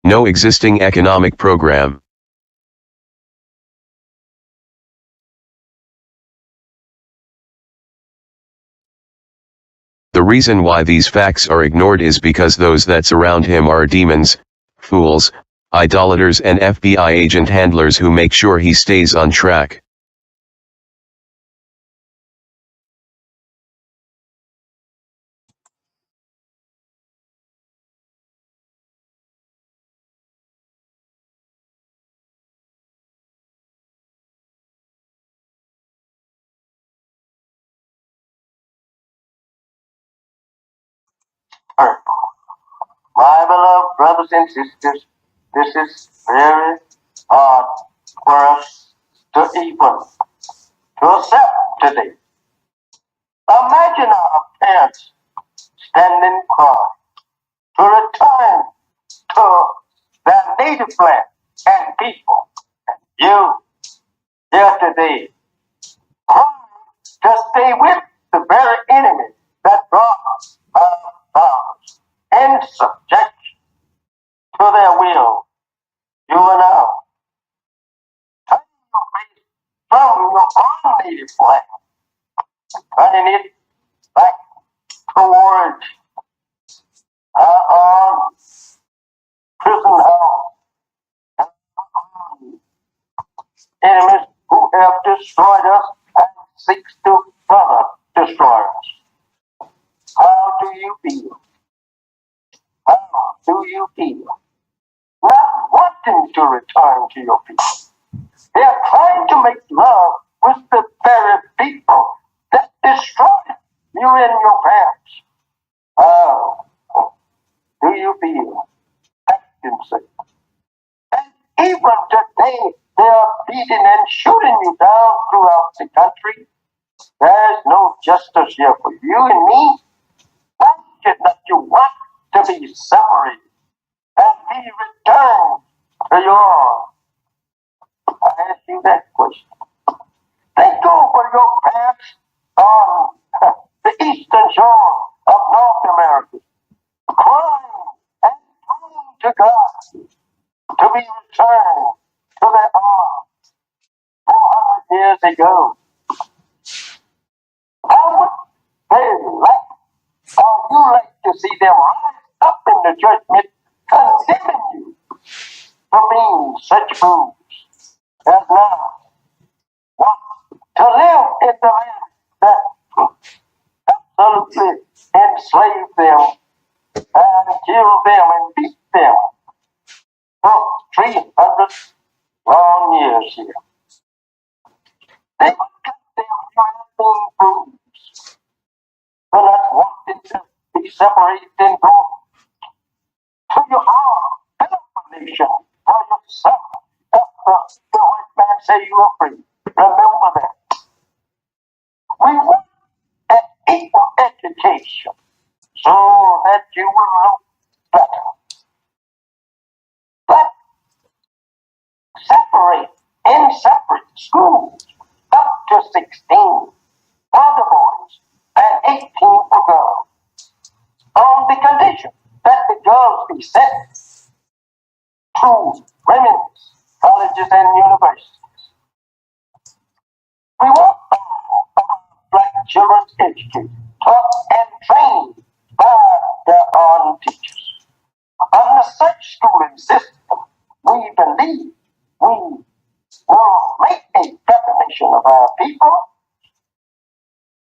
No existing economic program. The reason why these facts are ignored is because those that surround him are demons, fools, idolaters and FBI agent handlers who make sure he stays on track. My beloved brothers and sisters, this is very hard for us to even to accept today. Imagine our parents standing cry to return to their native land and people. You here today cry to stay with the very enemy that brought our fathers in subjection to their will. You and I turn your face from your own native land, turning it back towards our own prison house, our own enemies who have destroyed us and seeks to further destroy us. How do you feel? How do you feel? Not wanting to return to your people. They are trying to make love with the very people that destroyed you and your parents. How do you feel? Ask yourself. And even today, they are beating and shooting you down throughout the country. There is no justice here for you and me. Why should not you want to be separated and be returned to your? I ask you that question. Think over your parents on the eastern shore of North America, crying and praying to God to be returned to their arms 400 years ago. How would they like, or you like to see them rise up in the judgment, condemning you for being such fools as now want to live in the land that absolutely enslaved them and killed them and beat them for 300 long years here. They would condemn you as being fools for not wanting to be separated and go to your own nation for yourself after the white man say you are free. Remember that. We want an equal education so that you will know better. But separate schools up to 16 for the boys and 18 for girls, on the condition that the girls be sent to women's colleges and universities. We want all of our black children educated, taught, and trained by their own teachers. Under such schooling system, we believe we will make a definition of our people.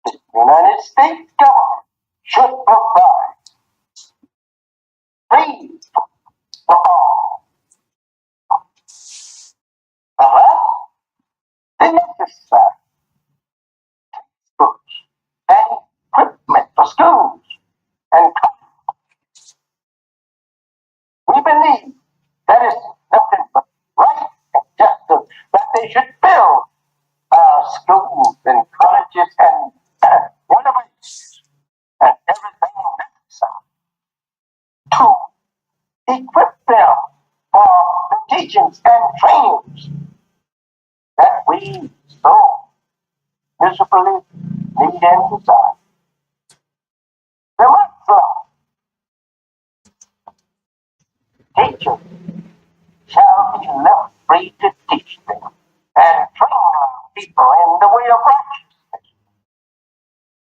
The United States government should provide free for all of us the necessary books and equipment for schools and colleges. We believe that is nothing but right and justice that they should build schools and colleges and universities and everything necessary to equip them for the teachings and trainings that we so miserably need and desire. There must teachers shall be left free to teach them and train our people in the way of righteousness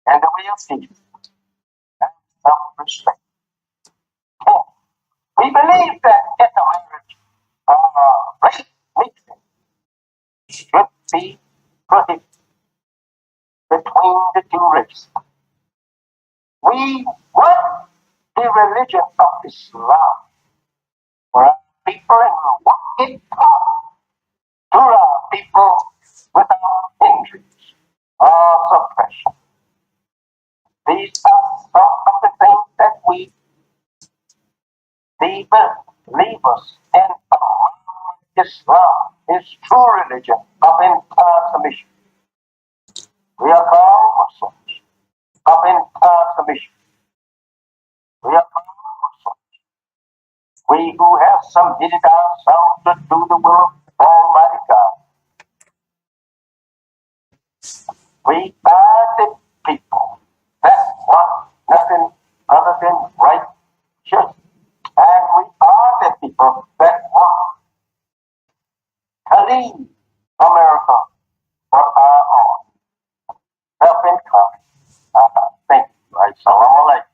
and the way of peace and self-respect. We believe that intermarriage race mixing should be prohibited between the two races. We want the religion of Islam for our people, and we want it taught to our people without injuries or suppression. These are some of the things that we believers in Islam is true religion of entire submission. We are called Muslims of entire submission. We are called Muslims. We who have submitted ourselves to do the will of Almighty God. We are the people that want nothing other than righteousness. And we are the people that want to leave America for our own self-income. Thank you. Assalamu alaikum.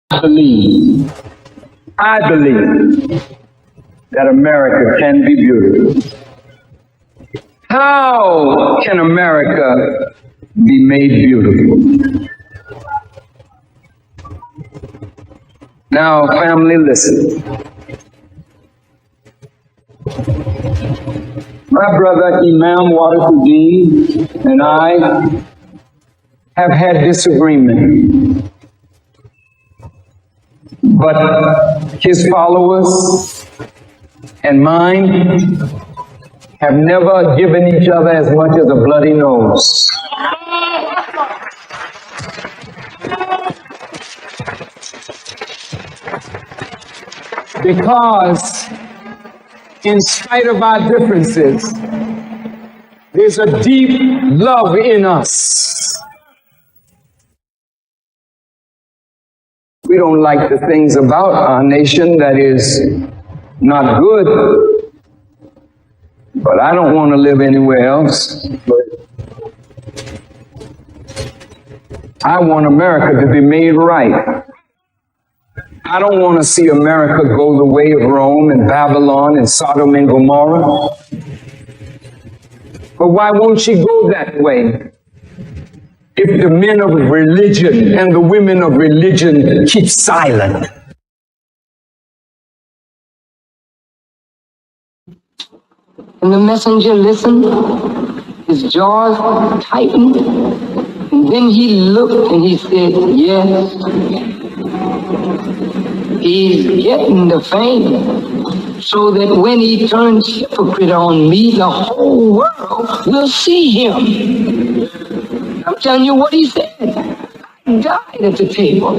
I believe that America can be beautiful. How can America be made beautiful? Now, family, listen. My brother Imam Warakuddin and I have had disagreement, but his followers and mine have never given each other as much as a bloody nose. Because in spite of our differences, there's a deep love in us. We don't like the things about our nation that is not good, but I don't want to live anywhere else. I want America to be made right. I don't want to see America go the way of Rome and Babylon and Sodom and Gomorrah. But why won't she go that way if the men of religion and the women of religion keep silent? And the messenger listened, his jaws tightened, and then he looked and he said, yes, he's getting the fame, so that when he turns hypocrite on me, the whole world will see him. I'm telling you what he said. He died at the table.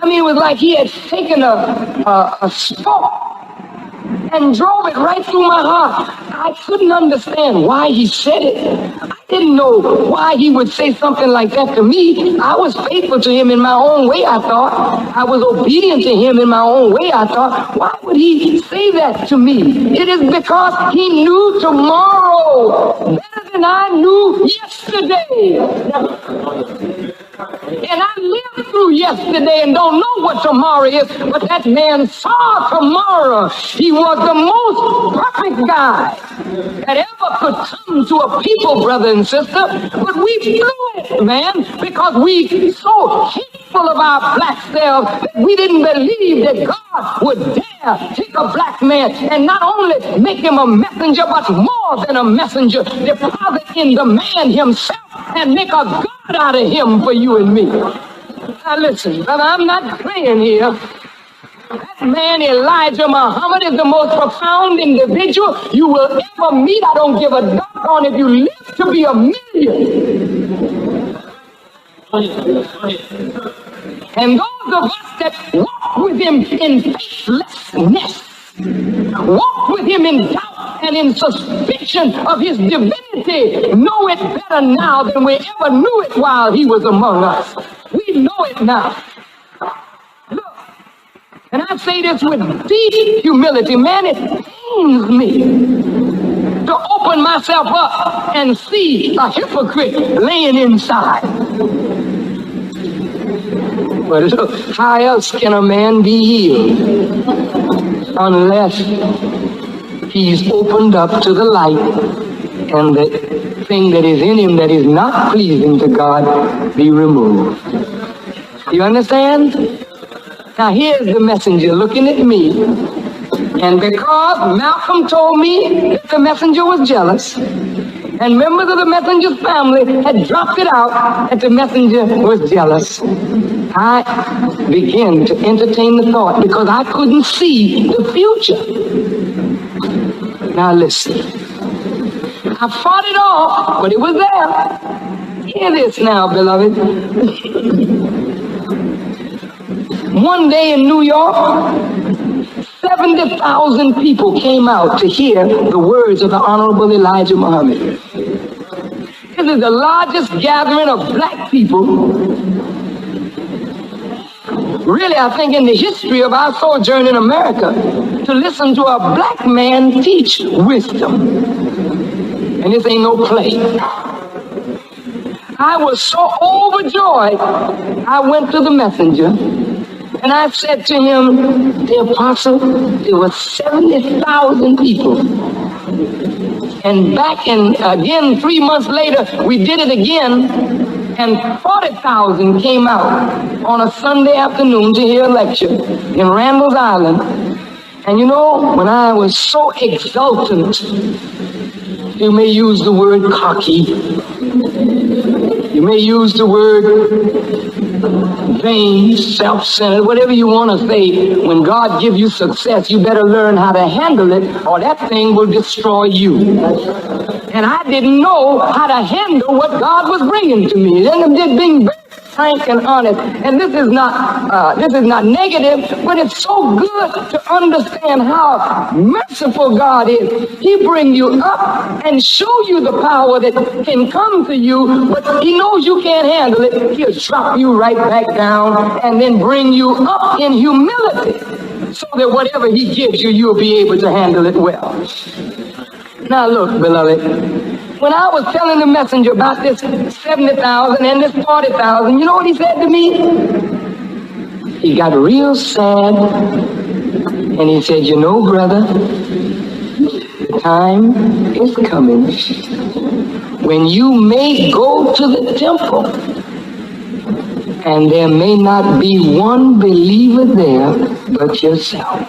I mean, it was like he had taken a spark and drove it right through my heart. I couldn't understand why he said it. I didn't know why he would say something like that to me. I was faithful to him in my own way, I thought. I was obedient to him in my own way, I thought. Why would he say that to me? It is because he knew tomorrow better than I knew yesterday. And I lived through yesterday and don't know what tomorrow is, but that man saw tomorrow. He was the most perfect guy that ever could come to a people, brother and sister. But we blew it, man, because we so hateful of our black selves that we didn't believe that God would dare take a black man and not only make him a messenger, but more than a messenger, deposit in the man himself and make a God out of him for you and me. Now listen, brother, I'm not playing here. That man Elijah Muhammad is the most profound individual you will ever meet. I don't give a doggone if you live to be a million. And those of us that walk with him in faithlessness, walk with him in doubt and in suspicion of his divinity, know it better now than we ever knew it while he was among us. We know it now. Look, and I say this with deep humility, man, it pains me to open myself up and see a hypocrite laying inside. But look, how else can a man be healed unless he's opened up to the light and the thing that is in him that is not pleasing to God be removed? You understand? Now here's the messenger looking at me, and because Malcolm told me that the messenger was jealous, and members of the messenger's family had dropped it out that the messenger was jealous, I began to entertain the thought because I couldn't see the future. Now listen, I fought it off, but it was there. Hear this now, beloved. One day in New York, 70,000 people came out to hear the words of the Honorable Elijah Muhammad. This is the largest gathering of black people, really, I think, in the history of our sojourn in America, to listen to a black man teach wisdom. And this ain't no play. I was so overjoyed, I went to the messenger And I said to him, the apostle, there were 70,000 people. And back in, again, 3 months later, we did it again, and 40,000 came out on a Sunday afternoon to hear a lecture in Randall's Island. And you know, when I was so exultant, you may use the word cocky, you may use the word vain, self-centered, whatever you want to say. When God gives you success, you better learn how to handle it, or that thing will destroy you. And I didn't know how to handle what God was bringing to me. Then I'm just being very frank and honest. And this is not negative, but it's so good to understand how merciful God is. He brings you up and show you the power that can come to you, but he knows you can't handle it. He'll drop you right back down and then bring you up in humility so that whatever he gives you, you'll be able to handle it well. Now look, beloved, when I was telling the messenger about this 70,000 and this 40,000, you know what he said to me? He got real sad, and he said, you know, brother, the time is coming when you may go to the temple, and there may not be one believer there but yourself.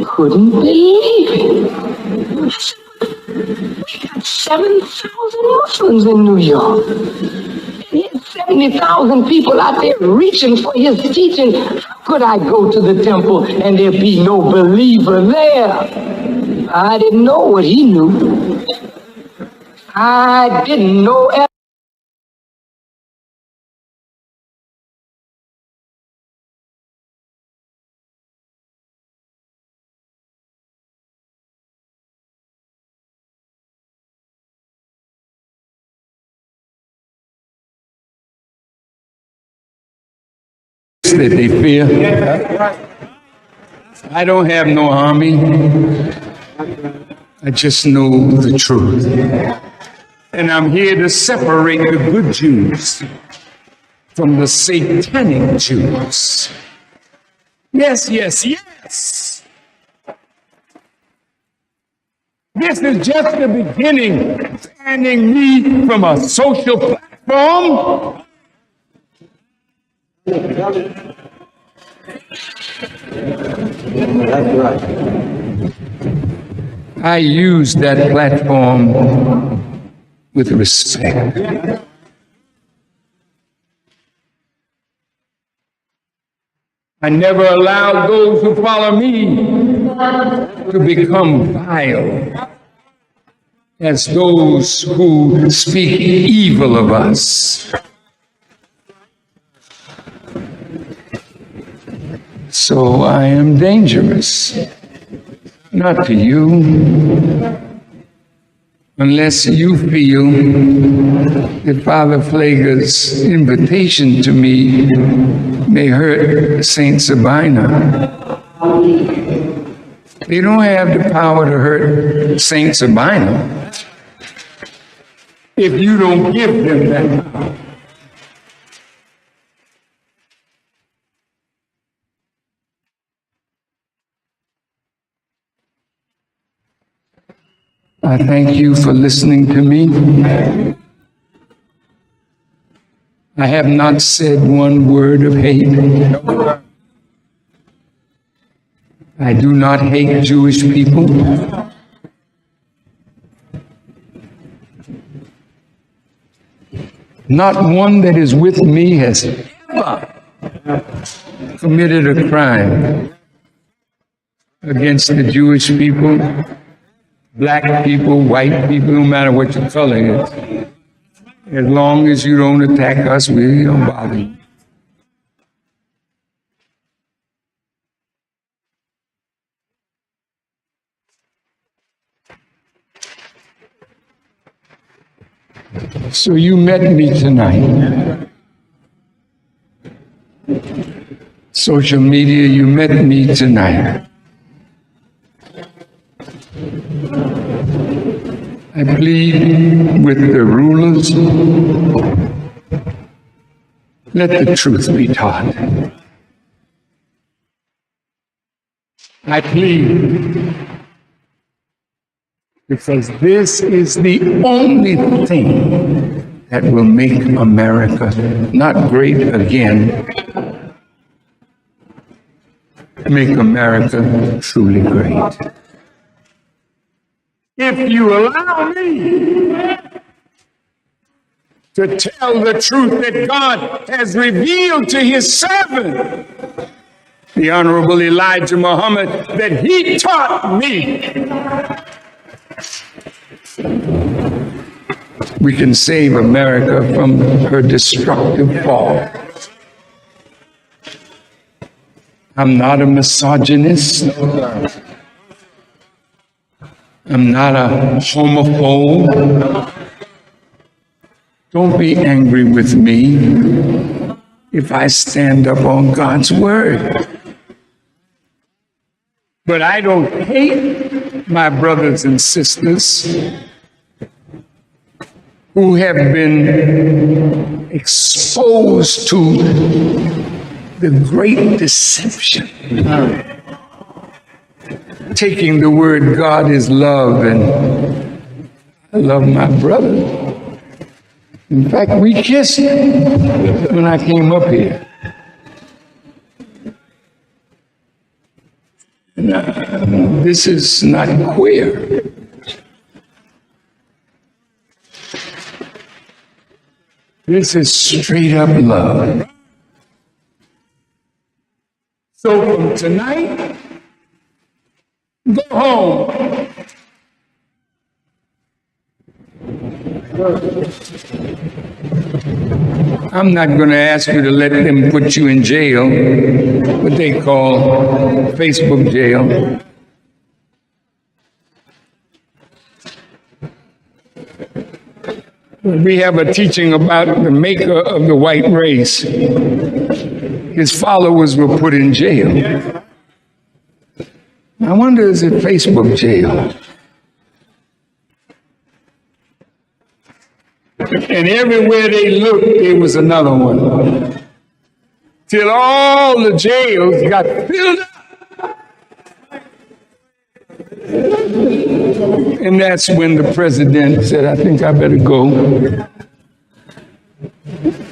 Couldn't believe it. I said, we got 7,000 Muslims in New York. And he had 70,000 people out there reaching for his teaching. How could I go to the temple and there be no believer there? I didn't know what he knew. I didn't know. That they fear. I don't have no army. I just know the truth. And I'm here to separate the good Jews from the satanic Jews. Yes, yes, yes. This is just the beginning, banning me from a social platform. That's right. I use that platform with respect. I never allowed those who follow me to become vile as those who speak evil of us. So I am dangerous, not to you, unless you feel that Father Pfleger's invitation to me may hurt Saint Sabina. They don't have the power to hurt Saint Sabina if you don't give them that power. I thank you for listening to me. I have not said one word of hate. I do not hate Jewish people. Not one that is with me has ever committed a crime against the Jewish people, black people, white people, no matter what your color is. As long as you don't attack us, we don't bother you. So you met me tonight. Social media, you met me tonight. I plead with the rulers, Let the truth be taught. I plead, because this is the only thing that will make America not great again, make America truly great. If you allow me to tell the truth that God has revealed to his servant, the Honorable Elijah Muhammad, that he taught me, we can save America from her destructive fall. I'm not a misogynist. I'm not a homophobe. Don't be angry with me if I stand up on God's word. But I don't hate my brothers and sisters who have been exposed to the great deception, taking the word God is love, and I love my brother. In fact, we kissed when I came up here. And, this is not queer. This is straight up love. So from tonight, go home. I'm not going to ask you to let them put you in jail, what they call Facebook jail. We have a teaching about the maker of the white race. His followers were put in jail. I wonder, is it Facebook jail? And everywhere they looked, there was another one. Till all the jails got filled up. And that's when the president said, I think I better go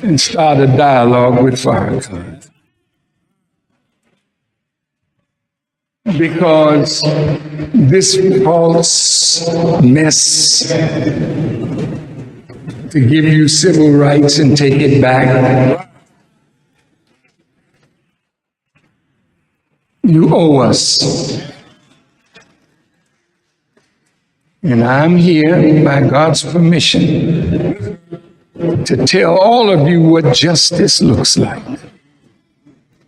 and start a dialogue with Farrakhan. Because this false mess to give you civil rights and take it back, you owe us. And I'm here, by God's permission, to tell all of you what justice looks like.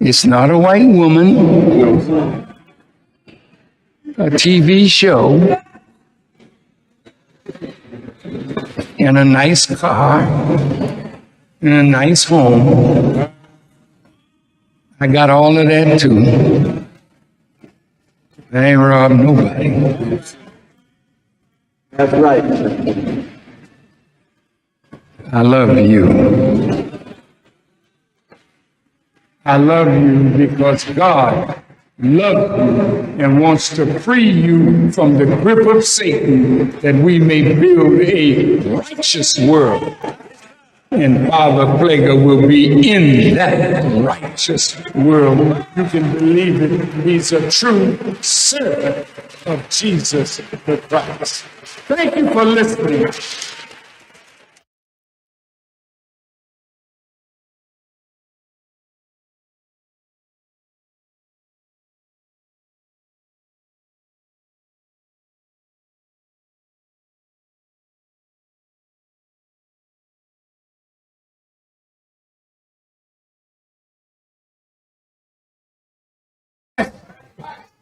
It's not a white woman, a TV show, and a nice car, and a nice home. I got all of that too. I ain't robbed nobody. That's right. I love you. I love you because God loves you and wants to free you from the grip of Satan, that we may build a righteous world. And Father Pfleger will be in that righteous world. You can believe it. He's a true servant of Jesus the Christ. Thank you for listening.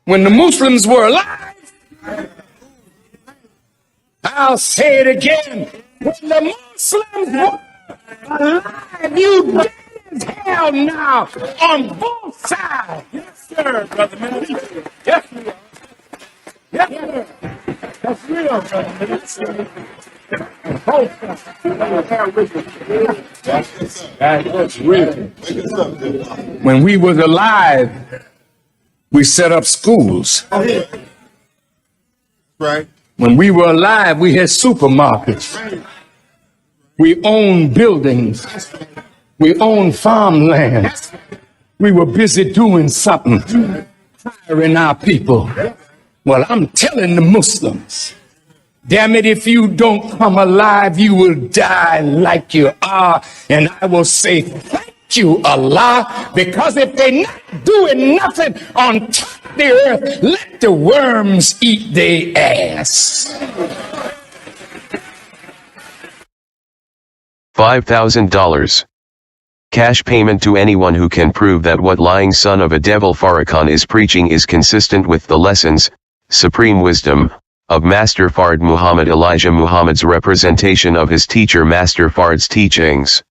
When the Muslims were alive, I'll say it again. When the Muslims were alive, you dead as hell now on both sides. Yes, sir, Brother Minister. Yes, we are. Yes, sir. That's real, Brother Minister. When we was alive, we set up schools. Right. When we were alive, we had supermarkets. We owned buildings. We owned farmland. We were busy doing something, hiring our people. Well, I'm telling the Muslims, damn it, if you don't come alive, you will die like you are. And I will say, thank you, Allah, because if they're not doing nothing on top of the earth, let the worms eat their ass. $5,000. Cash payment to anyone who can prove that what lying son of a devil Farrakhan is preaching is consistent with the lessons, supreme wisdom, of Master Fard Muhammad Elijah Muhammad's representation of his teacher Master Fard's teachings.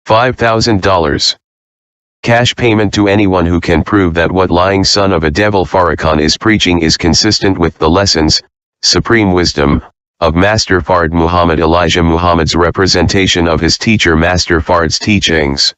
$5,000. Cash payment to anyone who can prove that what lying son of a devil Farrakhan is preaching is consistent with the lessons, supreme wisdom, of Master Fard Muhammad Elijah Muhammad's representation of his teacher Master Fard's teachings.